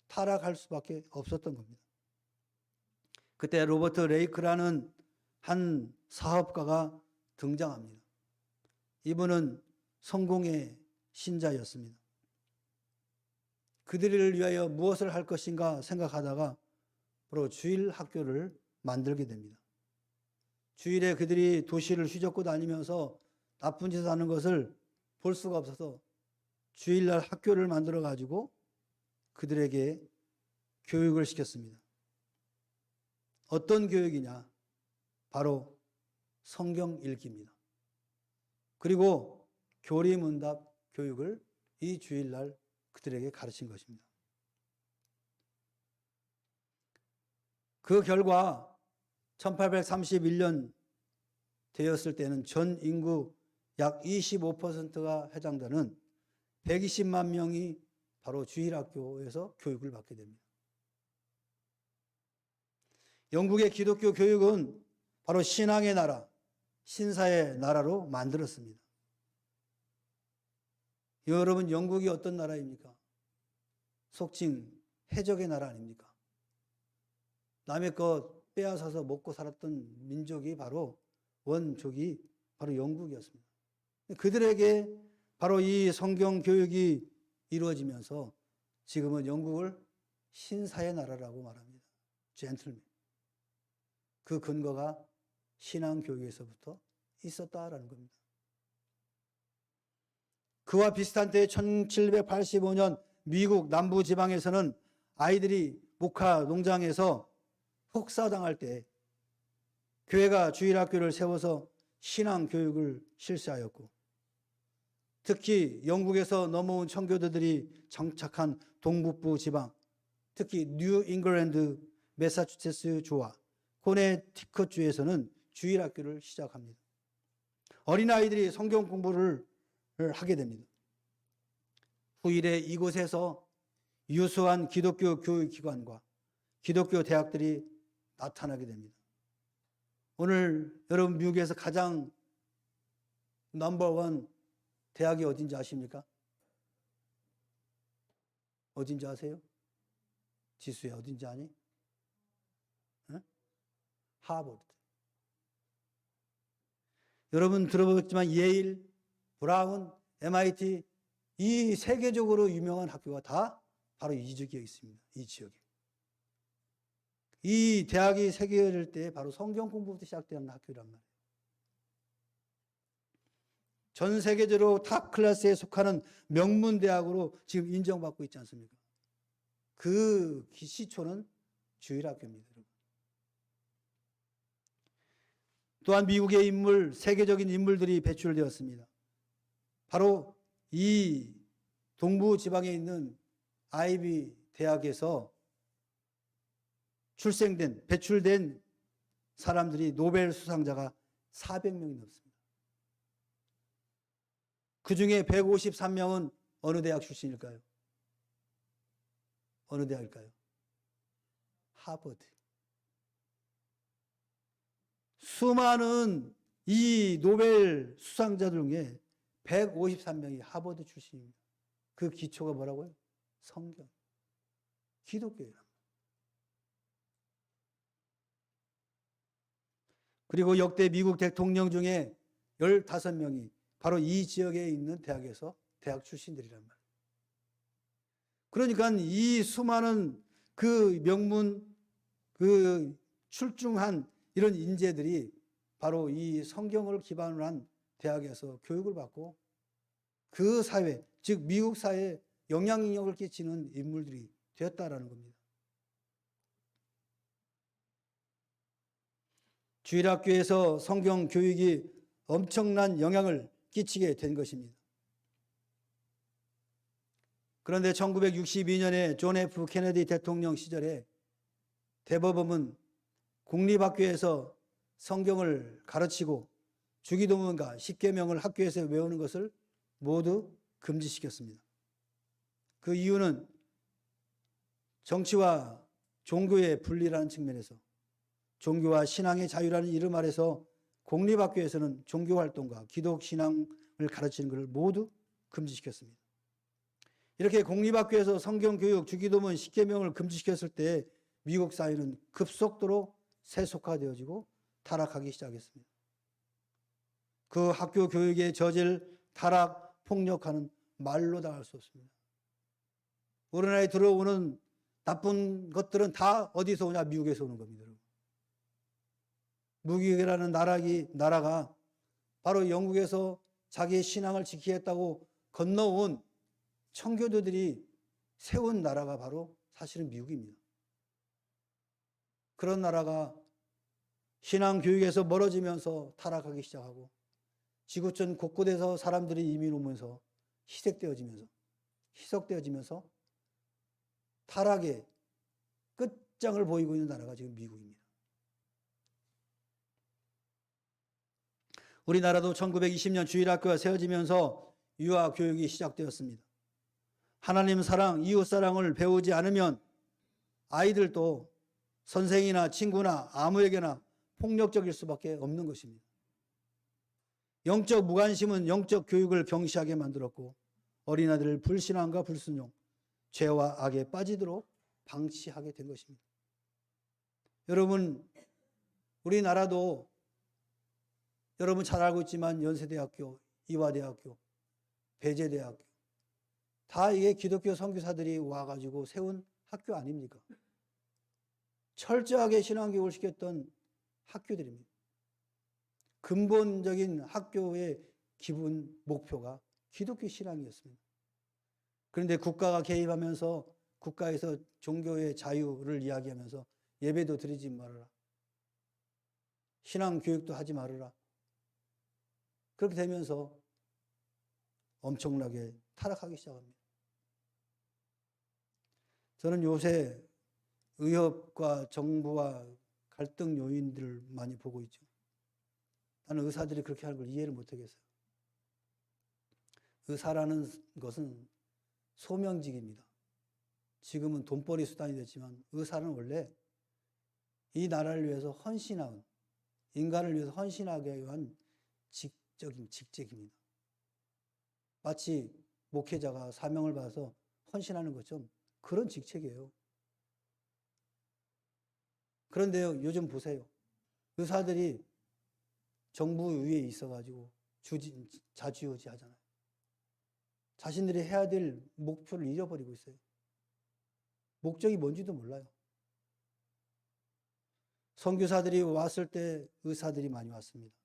타락할 수밖에 없었던 겁니다. 그때 로버트 레이크라는 한 사업가가 등장합니다. 이분은 성공의 신자였습니다. 그들을 위하여 무엇을 할 것인가 생각하다가 바로 주일 학교를 만들게 됩니다. 주일에 그들이 도시를 휘젓고 다니면서 나쁜 짓을 하는 것을 볼 수가 없어서 주일날 학교를 만들어 가지고 그들에게 교육을 시켰습니다. 어떤 교육이냐? 바로 성경 읽기입니다. 그리고 교리문답 교육을 이 주일날 그들에게 가르친 것입니다. 그 결과 1831년 되었을 때는 전 인구 약 25%가 해당되는 120만 명이 바로 주일학교에서 교육을 받게 됩니다. 영국의 기독교 교육은 바로 신앙의 나라, 신사의 나라로 만들었습니다. 여러분, 영국이 어떤 나라입니까? 속칭 해적의 나라 아닙니까? 남의 것 빼앗아서 먹고 살았던 민족이 바로 원족이 바로 영국이었습니다. 그들에게 바로 이 성경 교육이 이루어지면서 지금은 영국을 신사의 나라라고 말합니다. 젠틀맨. 그 근거가 신앙교육에서부터 있었다라는 겁니다. 그와 비슷한 때 1785년 미국 남부 지방에서는 아이들이 목화 농장에서 혹사당할 때 교회가 주일학교를 세워서 신앙교육을 실시하였고, 특히 영국에서 넘어온 청교도들이 정착한 동북부 지방, 특히 뉴 잉글랜드, 매사추세츠 주와 코네티컷 주에서는 주일학교를 시작합니다. 어린아이들이 성경 공부를 하게 됩니다. 후일에 이곳에서 유수한 기독교 교육기관과 기독교 대학들이 나타나게 됩니다. 오늘 여러분 미국에서 가장 넘버원 대학이 어딘지 아십니까? 어딘지 아세요? 지수야, 어딘지 아니? 응? 하버드. 여러분 들어보셨지만 예일, 브라운, MIT 이 세계적으로 유명한 학교가 다 바로 이 지역에 있습니다. 이 지역에. 이 대학이 세계화될 때 바로 성경 공부부터 시작되는 학교란 말이에요. 전 세계적으로 탑 클래스에 속하는 명문 대학으로 지금 인정받고 있지 않습니까? 그 시초는 주일학교입니다. 또한 미국의 인물, 세계적인 인물들이 배출되었습니다. 바로 이 동부 지방에 있는 아이비 대학에서 배출된 사람들이 노벨 수상자가 400명이 넘습니다. 그 중에 153명은 어느 대학 출신일까요? 어느 대학일까요? 하버드. 수많은 이 노벨 수상자들 중에 153명이 하버드 출신입니다. 그 기초가 뭐라고요? 성경. 기독교예요. 그리고 역대 미국 대통령 중에 15명이 바로 이 지역에 있는 대학에서 대학 출신들이란 말이에요. 그러니까 이 수많은 그 명문, 그 출중한 이런 인재들이 바로 이 성경을 기반으로 한 대학에서 교육을 받고 그 사회, 즉 미국 사회에 영향력을 끼치는 인물들이 되었다라는 겁니다. 주일학교에서 성경 교육이 엄청난 영향을 끼치게 된 것입니다. 그런데 1962년에 존 F 케네디 대통령 시절에 대법원은 공립학교에서 성경을 가르치고 주기도문과 십계명을 학교에서 외우는 것을 모두 금지시켰습니다. 그 이유는 정치와 종교의 분리라는 측면에서 종교와 신앙의 자유라는 이름 아래서 공립학교에서는 종교활동과 기독신앙을 가르치는 것을 모두 금지시켰습니다. 이렇게 공립학교에서 성경교육, 주기도문, 십계명을 금지시켰을 때 미국 사회는 급속도로 세속화되어지고 타락하기 시작했습니다. 그 학교 교육에 저질 타락, 폭력하는 말로 다 할 수 없습니다. 우리나라에 들어오는 나쁜 것들은 다 어디서 오냐? 미국에서 오는 겁니다. 미국이라는 나라가 바로 영국에서 자기의 신앙을 지키겠다고 건너온 청교도들이 세운 나라가 바로 사실은 미국입니다. 그런 나라가 신앙 교육에서 멀어지면서 타락하기 시작하고 지구촌 곳곳에서 사람들이 이민 오면서 희석되어지면서 타락의 끝장을 보이고 있는 나라가 지금 미국입니다. 우리나라도 1920년 주일학교가 세워지면서 유아 교육이 시작되었습니다. 하나님 사랑, 이웃 사랑을 배우지 않으면 아이들도 선생이나 친구나 아무에게나 폭력적일 수밖에 없는 것입니다. 영적 무관심은 영적 교육을 경시하게 만들었고 어린아이들을 불신앙과 불순종, 죄와 악에 빠지도록 방치하게 된 것입니다. 여러분, 우리나라도 여러분 잘 알고 있지만 연세대학교, 이화대학교, 배재대학교 다 이게 기독교 선교사들이 와가지고 세운 학교 아닙니까? 철저하게 신앙교육을 시켰던 학교들입니다. 근본적인 학교의 기본 목표가 기독교 신앙이었습니다. 그런데 국가가 개입하면서 국가에서 종교의 자유를 이야기하면서 예배도 드리지 말아라. 신앙 교육도 하지 말아라. 그렇게 되면서 엄청나게 타락하기 시작합니다. 저는 요새 의협과 정부와 갈등 요인들을 많이 보고 있죠. 나는 의사들이 그렇게 하는 걸 이해를 못하겠어요. 의사라는 것은 소명직입니다. 지금은 돈벌이 수단이 됐지만 의사는 원래 이 나라를 위해서 헌신한, 인간을 위해서 헌신하게 위한 직책입니다. 마치 목회자가 사명을 받아서 헌신하는 것처럼 그런 직책이에요. 그런데요, 요즘 보세요. 의사들이 정부 위에 있어가지고 자주유지 하잖아요. 자신들이 해야 될 목표를 잃어버리고 있어요. 목적이 뭔지도 몰라요. 선교사들이 왔을 때 의사들이 많이 왔습니다.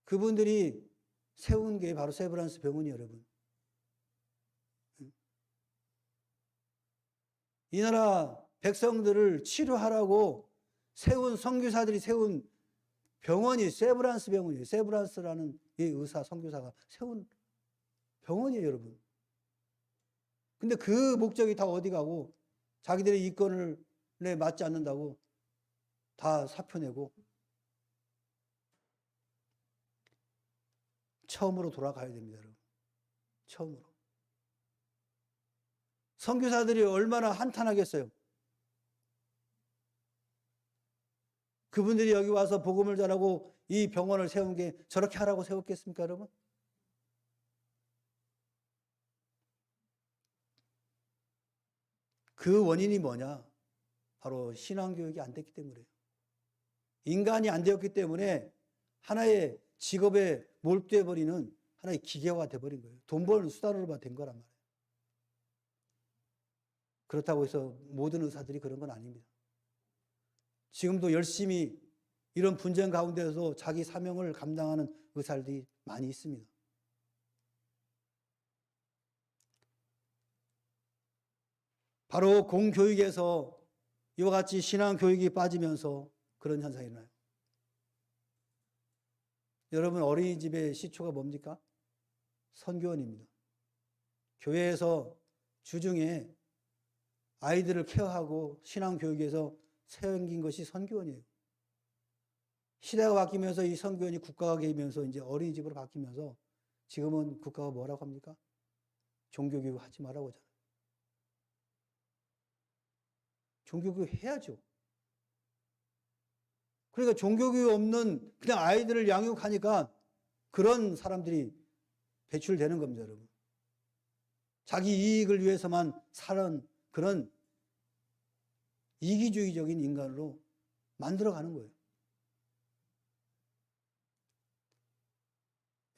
그분들이 세운 게 바로 세브란스 병원이에요, 여러분. 이 나라 백성들을 치료하라고 세운 선교사들이 세운 병원이 세브란스 병원이에요. 세브란스라는 이 의사, 선교사가 세운 병원이에요, 여러분. 근데 그 목적이 다 어디 가고 자기들의 이권에 맞지 않는다고 다 사표 내고 처음으로 돌아가야 됩니다, 여러분. 처음으로. 선교사들이 얼마나 한탄하겠어요. 그분들이 여기 와서 복음을 전하고 이 병원을 세운 게 저렇게 하라고 세웠겠습니까, 여러분? 그 원인이 뭐냐? 바로 신앙교육이 안 됐기 때문이에요. 인간이 안 되었기 때문에 하나의 직업에 몰두해버리는 하나의 기계화가 돼버린 거예요. 돈 버는 수단으로만 된 거란 말이에요. 그렇다고 해서 모든 의사들이 그런 건 아닙니다. 지금도 열심히 이런 분쟁 가운데서 자기 사명을 감당하는 의사들이 많이 있습니다. 바로 공교육에서 이와 같이 신앙교육이 빠지면서 그런 현상이 일어나요. 여러분, 어린이집의 시초가 뭡니까? 선교원입니다. 교회에서 주중에 아이들을 케어하고 신앙교육에서 세워진 것이 선교원이에요. 시대가 바뀌면서 이 선교원이 국가가 되면서 이제 어린이집으로 바뀌면서 지금은 국가가 뭐라고 합니까? 종교교육 하지 말라고 하잖아요. 종교교육 해야죠. 그러니까 종교교육 없는 그냥 아이들을 양육하니까 그런 사람들이 배출되는 겁니다, 여러분. 자기 이익을 위해서만 사는 그런 이기주의적인 인간으로 만들어가는 거예요.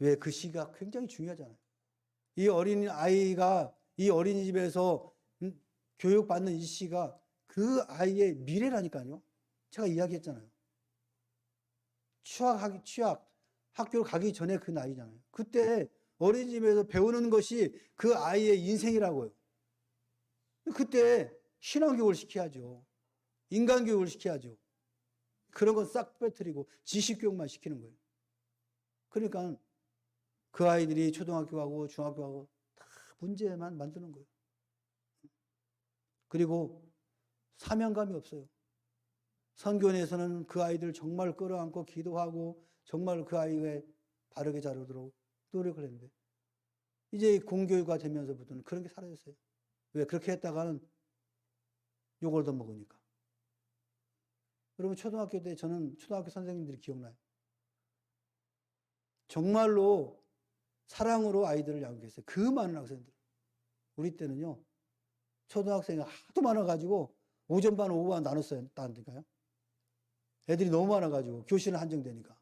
왜? 그 시기가 굉장히 중요하잖아요. 이 어린 아이가 이 어린이집에서 교육받는 이 시기가 그 아이의 미래라니까요. 제가 이야기했잖아요. 취학, 학교 가기 전에 그 나이잖아요. 그때 어린이집에서 배우는 것이 그 아이의 인생이라고요. 그때 신앙교육을 시켜야죠. 인간교육을 시켜야죠. 그런 건 싹 빼뜨리고 지식교육만 시키는 거예요. 그러니까 그 아이들이 초등학교 가고 중학교 가고 다 문제만 만드는 거예요. 그리고 사명감이 없어요. 선교원에서는 그 아이들 정말 끌어안고 기도하고 정말 그 아이가 바르게 자라도록 노력을 했는데 이제 공교육화 되면서부터는 그런 게 사라졌어요. 왜? 그렇게 했다가는 욕을 더 먹으니까. 여러분, 초등학교 때 저는 초등학교 선생님들이 기억나요. 정말로 사랑으로 아이들을 양육했어요. 그 많은 학생들. 우리 때는요, 초등학생이 하도 많아가지고 오전반, 오후반 나눴어요. 나니까요. 애들이 너무 많아가지고 교실은 한정되니까.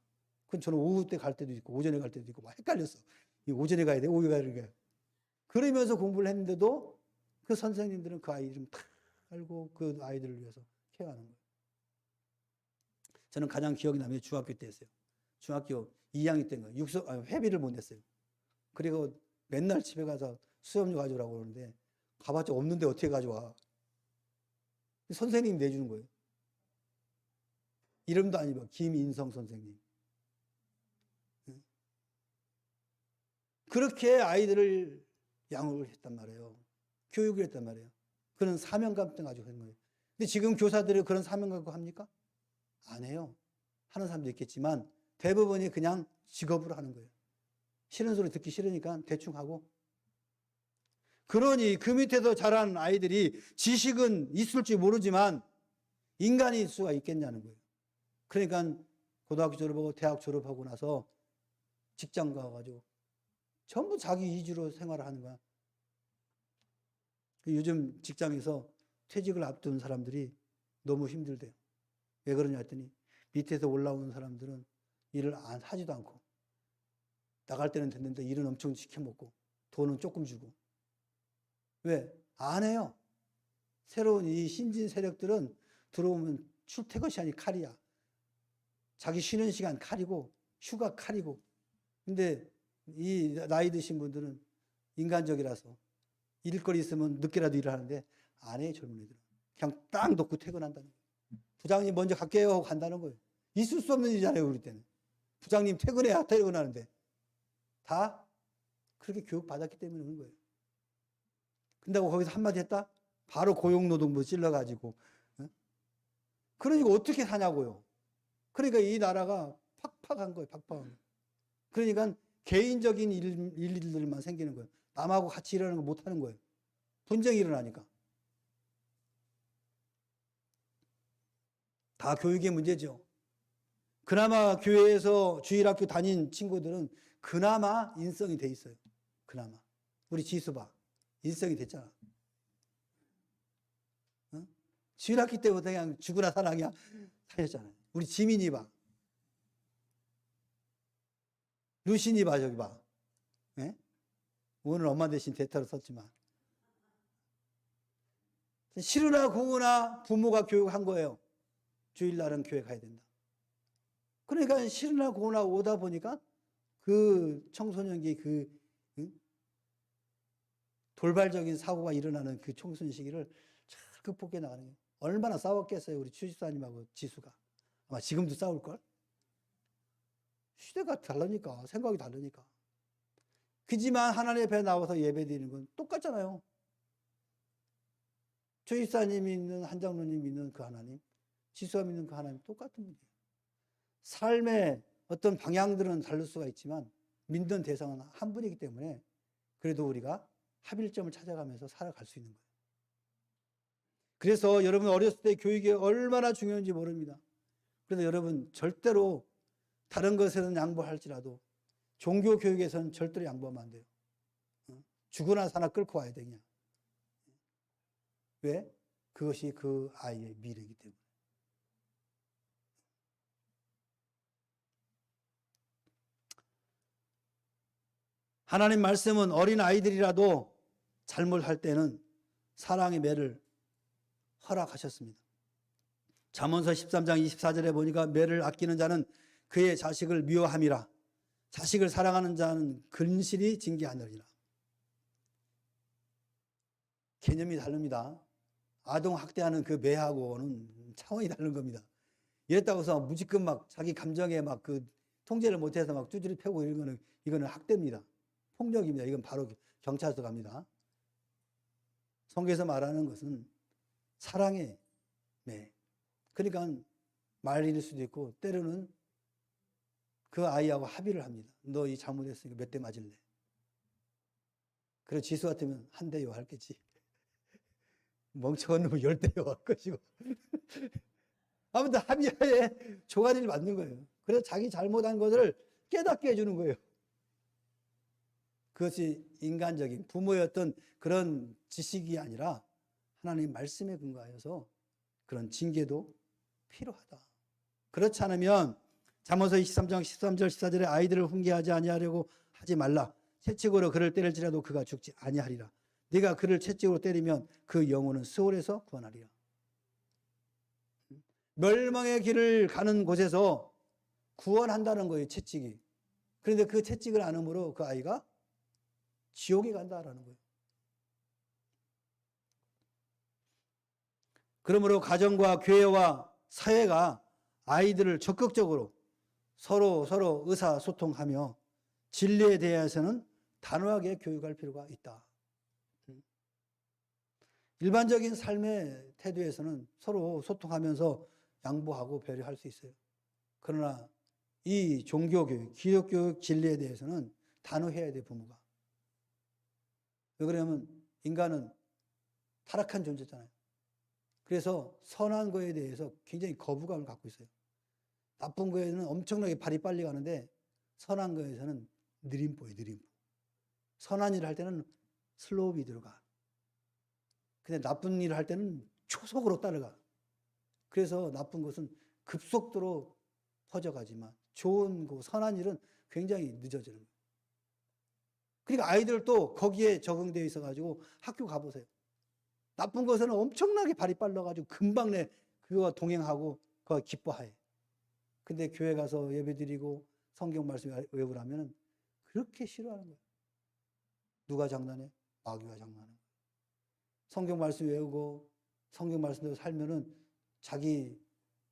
그럼 저는 오후 때 갈 때도 있고 오전에 갈 때도 있고 막 헷갈렸어. 이 오전에 가야 돼, 오후에 가야 돼. 그러면서 공부를 했는데도 그 선생님들은 그 아이 이름 다 알고 그 아이들을 위해서 케어하는 거예요. 저는 가장 기억이 나면 중학교 때였어요. 중학교 2학년 때인 거예요. 회비를 못 냈어요. 그리고 맨날 집에 가서 수업료 가져오라고 그러는데 가봤자 없는데 어떻게 가져와. 선생님이 내주는 거예요. 이름도 아니고 김인성 선생님. 그렇게 아이들을 양육을 했단 말이에요. 교육을 했단 말이에요. 그런 사명감 때문에 가지고 한 거예요. 근데 지금 교사들이 그런 사명감 갖고 합니까? 안 해요. 하는 사람도 있겠지만 대부분이 그냥 직업으로 하는 거예요. 싫은 소리 듣기 싫으니까 대충 하고. 그러니 그 밑에서 자란 아이들이 지식은 있을지 모르지만 인간일 수가 있겠냐는 거예요. 그러니까 고등학교 졸업하고 대학 졸업하고 나서 직장 가가지고 전부 자기 이주로 생활을 하는 거야. 요즘 직장에서 퇴직을 앞둔 사람들이 너무 힘들대요. 왜 그러냐 했더니 밑에서 올라오는 사람들은 일을 하지도 않고 나갈 때는 됐는데 일은 엄청 시켜먹고 돈은 조금 주고. 왜? 안 해요. 새로운 이 신진 세력들은 들어오면 출퇴근 시간이 칼이야. 자기 쉬는 시간 칼이고 휴가 칼이고. 근데 이 나이 드신 분들은 인간적이라서 일거리 있으면 늦게라도 일을 하는데 안 해요, 젊은이들은. 그냥 딱 놓고 퇴근한다는 거예요. 부장님 먼저 갈게요 하고 간다는 거예요. 있을 수 없는 일이잖아요, 우리 때는. 부장님 퇴근해야 퇴근하는데. 다 그렇게 교육받았기 때문에 그런 거예요. 근데고 거기서 한마디 했다? 바로 고용노동부 찔러가지고. 그러니까 어떻게 사냐고요. 그러니까 이 나라가 팍팍한 거예요, 팍팍한 거예요. 그러니까 개인적인 일들만 생기는 거예요. 남하고 같이 일하는 거 못하는 거예요. 분쟁이 일어나니까. 다 교육의 문제죠. 그나마 교회에서 주일학교 다닌 친구들은 그나마 인성이 돼 있어요. 그나마. 우리 지수 봐. 인성이 됐잖아. 어? 주일학교 때부터 그냥 죽으나 사랑이야 살렸잖아요. 우리 지민이 봐. 루신이 봐, 저기 봐. 예? 오늘 엄마 대신 대타로 썼지만. 싫으나 고우나 부모가 교육한 거예요. 주일날은 교회 가야 된다. 그러니까 싫으나 고우나 오다 보니까 그 청소년기 그 돌발적인 사고가 일어나는 그 청소년 시기를 잘 극복해 나가는 거예요. 얼마나 싸웠겠어요, 우리 추집사님하고 지수가. 아마 지금도 싸울걸? 시대가 다르니까, 생각이 다르니까. 그지만 하나님 앞에 나와서 예배 드리는 건 똑같잖아요. 추집사님이 믿는, 한장로님이 믿는 그 하나님, 지수가 믿는 그 하나님 똑같은 분이에요. 삶의 어떤 방향들은 다를 수가 있지만 믿는 대상은 한 분이기 때문에 그래도 우리가 합일점을 찾아가면서 살아갈 수 있는 거예요. 그래서 여러분 어렸을 때 교육이 얼마나 중요한지 모릅니다. 그래서 여러분 절대로 다른 것에는 양보할지라도 종교 교육에서는 절대로 양보하면 안 돼요. 죽으나 사나 끌고 와야 돼 그냥. 왜? 그것이 그 아이의 미래이기 때문에. 하나님 말씀은 어린 아이들이라도 잘못할 때는 사랑의 매를 허락하셨습니다. 잠언서 13장 24절에 보니까 매를 아끼는 자는 그의 자식을 미워함이라. 자식을 사랑하는 자는 근실이 징계하느니라. 개념이 다릅니다. 아동 학대하는 그 매하고는 차원이 다른 겁니다. 이랬다고 해서 무지끔 막 자기 감정에 막 그 통제를 못해서 막 쭈쭈리 패고 이런 이거는 학대입니다. 폭력입니다. 이건 바로 경찰서 갑니다. 성경에서 말하는 것은 사랑의 매. 그러니까 말일 수도 있고 때로는 그 아이하고 합의를 합니다. 너 이 잘못했으니까 몇 대 맞을래? 그래 지수 같으면 한 대요 할겠지. 멍청한 놈은 10대요 할 것이고. 아무튼 합의하에 조가리를 맞는 거예요. 그래서 자기 잘못한 것을 깨닫게 해주는 거예요. 그것이 인간적인 부모의 어떤 그런 지식이 아니라 하나님의 말씀에 근거하여서 그런 징계도 필요하다. 그렇지 않으면 잠언서 23장 13절 14절에 아이들을 훈계하지 아니하려고 하지 말라. 채찍으로 그를 때릴지라도 그가 죽지 아니하리라. 네가 그를 채찍으로 때리면 그 영혼은 스올에서 구원하리라. 멸망의 길을 가는 곳에서 구원한다는 거예요, 채찍이. 그런데 그 채찍을 안음으로 그 아이가 지옥에 간다라는 거예요. 그러므로 가정과 교회와 사회가 아이들을 적극적으로 서로 의사소통하며 진리에 대해서는 단호하게 교육할 필요가 있다. 일반적인 삶의 태도에서는 서로 소통하면서 양보하고 배려할 수 있어요. 그러나 이 종교교육, 기독교육 진리에 대해서는 단호해야 돼, 부모가. 왜 그러냐면 인간은 타락한 존재잖아요. 그래서 선한 거에 대해서 굉장히 거부감을 갖고 있어요. 나쁜 거에는 엄청나게 발이 빨리 가는데 선한 거에서는 느림보예요, 느림보. 선한 일을 할 때는 슬로우비 들어가. 근데 나쁜 일을 할 때는 초속으로 따라가. 그래서 나쁜 것은 급속도로 퍼져가지만 좋은 거, 선한 일은 굉장히 늦어지는 거예요. 그러니까 아이들도 거기에 적응되어 있어가지고 학교 가보세요. 나쁜 것은 엄청나게 발이 빨라가지고 금방 그거와 동행하고 그거 기뻐해. 근데 교회 가서 예배드리고 성경 말씀 외우라면 그렇게 싫어하는 거예요. 누가 장난해? 마귀가 장난해. 성경 말씀 외우고 성경 말씀대로 살면은 자기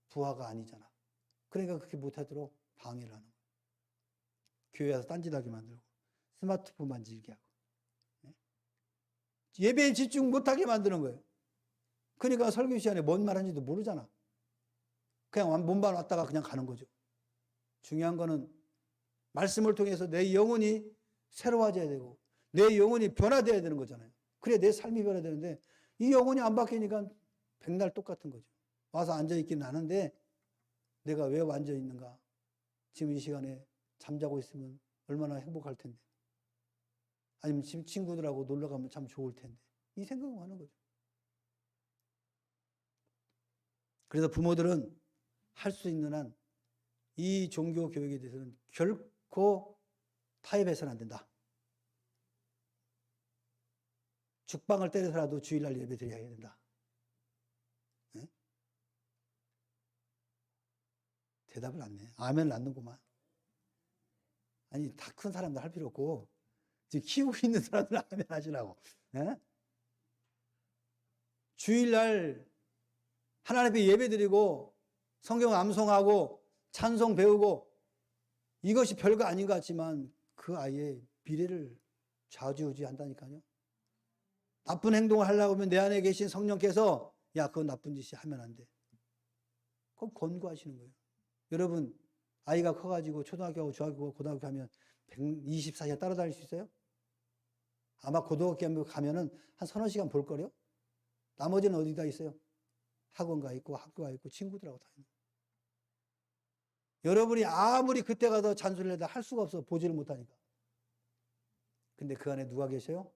부하가 아니잖아. 그러니까 그렇게 못하도록 방해를 하는 거예요. 교회 와서 딴짓하게 만들고 스마트폰 만지게 하고 예배에 집중 못하게 만드는 거예요. 그러니까 설교 시간에 뭔 말하는지도 모르잖아. 그냥 몸만 왔다가 그냥 가는 거죠. 중요한 거는 말씀을 통해서 내 영혼이 새로워져야 되고 내 영혼이 변화되어야 되는 거잖아요. 그래 내 삶이 변화되는데 이 영혼이 안 바뀌니까 백날 똑같은 거죠. 와서 앉아있기는 하는데 내가 왜 앉아있는가? 지금 이 시간에 잠자고 있으면 얼마나 행복할 텐데. 아니면 집 친구들하고 놀러 가면 참 좋을 텐데. 이 생각을 하는 거죠. 그래서 부모들은 할 수 있는 한 이 종교 교육에 대해서는 결코 타협해서는 안 된다. 죽방을 때려서라도 주일날 예배 드려야 된다. 네? 대답을 안 해. 아멘을 안 넣구만. 아니, 다 큰 사람들 할 필요 없고, 지금 키우고 있는 사람들 아멘 하시라고. 네? 주일날 하나님 앞에 예배 드리고, 성경 암송하고, 찬송 배우고, 이것이 별거 아닌 것 같지만, 그 아이의 미래를 좌지우지한다니까요. 나쁜 행동을 하려고 하면 내 안에 계신 성령께서 야, 그건 나쁜 짓이 하면 안 돼. 그럼 권고하시는 거예요. 여러분, 아이가 커가지고 초등학교 하고 중학교 고등학교 가면 124시간 따라다닐 수 있어요? 아마 고등학교 가면은 한 서너 시간 볼 거래요? 나머지는 어디다 있어요? 학원 가 있고 학교 가 있고 친구들하고 다 있는 거예요. 여러분이 아무리 그때 가서 잔소리를 해도 할 수가 없어. 보지를 못하니까. 근데 그 안에 누가 계셔요?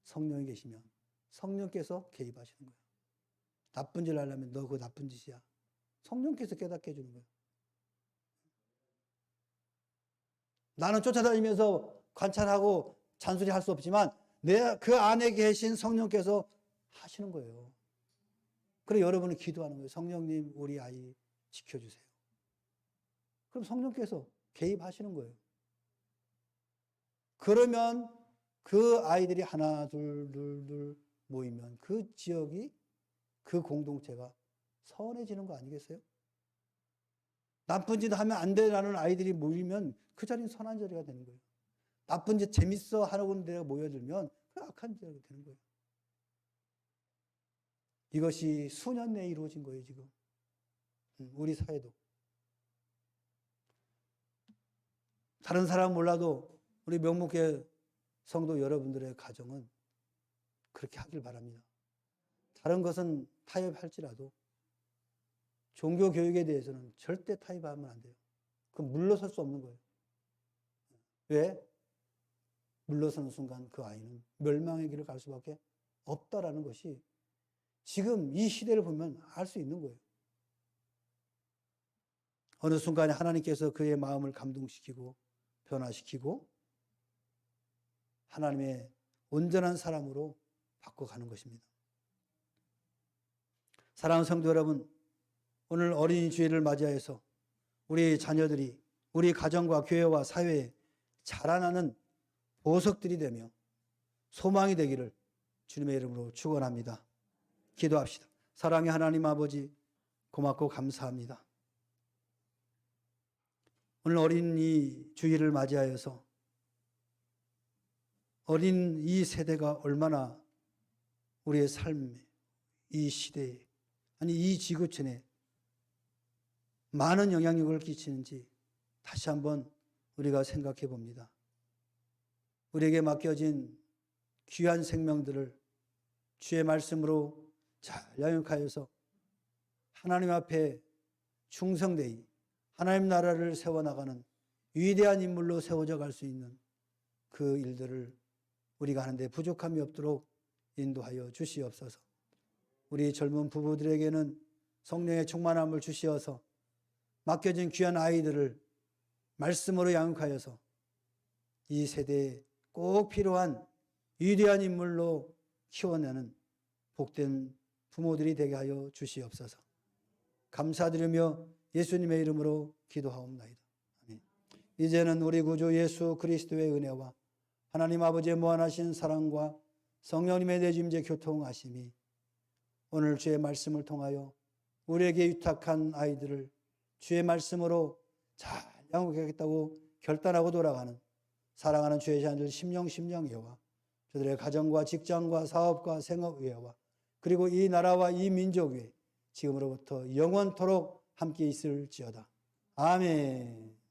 성령이 계시면 성령께서 개입하시는 거예요. 나쁜 짓을 하려면 너 그거 나쁜 짓이야. 성령께서 깨닫게 해주는 거예요. 나는 쫓아다니면서 관찰하고 잔소리 할 수 없지만 내 그 안에 계신 성령께서 하시는 거예요. 그래 여러분은 기도하는 거예요. 성령님 우리 아이 지켜주세요. 그럼 성령께서 개입하시는 거예요. 그러면 그 아이들이 하나 둘 모이면 그 지역이 그 공동체가 선해지는 거 아니겠어요? 나쁜 짓 하면 안 되라는 아이들이 모이면 그 자리는 선한 자리가 되는 거예요. 나쁜 짓 재밌어 하는 데가 모여들면 그 악한 자리가 되는 거예요. 이것이 수년 내에 이루어진 거예요, 지금. 우리 사회도. 다른 사람은 몰라도 우리 명목회 성도 여러분들의 가정은 그렇게 하길 바랍니다. 다른 것은 타협할지라도 종교 교육에 대해서는 절대 타협하면 안 돼요. 그건 물러설 수 없는 거예요. 왜? 물러서는 순간 그 아이는 멸망의 길을 갈 수밖에 없다라는 것이 지금 이 시대를 보면 알 수 있는 거예요. 어느 순간에 하나님께서 그의 마음을 감동시키고 변화시키고 하나님의 온전한 사람으로 바꿔가는 것입니다. 사랑하는 성도 여러분, 오늘 어린이 주일을 맞이하여서 우리 자녀들이 우리 가정과 교회와 사회에 자라나는 보석들이 되며 소망이 되기를 주님의 이름으로 축원합니다. 기도합시다. 사랑의 하나님 아버지 고맙고 감사합니다. 오늘 어린이 주일을 맞이하여서 어린 이 세대가 얼마나 우리의 삶에 이 시대에 아니 이 지구촌에 많은 영향력을 끼치는지 다시 한번 우리가 생각해 봅니다. 우리에게 맡겨진 귀한 생명들을 주의 말씀으로 잘 양육하여서 하나님 앞에 충성되이 하나님 나라를 세워나가는 위대한 인물로 세워져 갈 수 있는 그 일들을 우리가 하는데 부족함이 없도록 인도하여 주시옵소서. 우리 젊은 부부들에게는 성령의 충만함을 주시어서 맡겨진 귀한 아이들을 말씀으로 양육하여서 이 세대에 꼭 필요한 위대한 인물로 키워내는 복된 부모들이 되게 하여 주시옵소서. 감사드리며 예수님의 이름으로 기도하옵나이다. 아멘. 이제는 우리 구주 예수 그리스도의 은혜와 하나님 아버지의 무한하신 사랑과 성령님의 내주임제 교통하심이 오늘 주의 말씀을 통하여 우리에게 위탁한 아이들을 주의 말씀으로 잘 양육하겠다고 결단하고 돌아가는 사랑하는 주의 자녀들 심령예와 저들의 가정과 직장과 사업과 생업예와 그리고 이 나라와 이 민족 위에 지금으로부터 영원토록 함께 있을지어다. 아멘.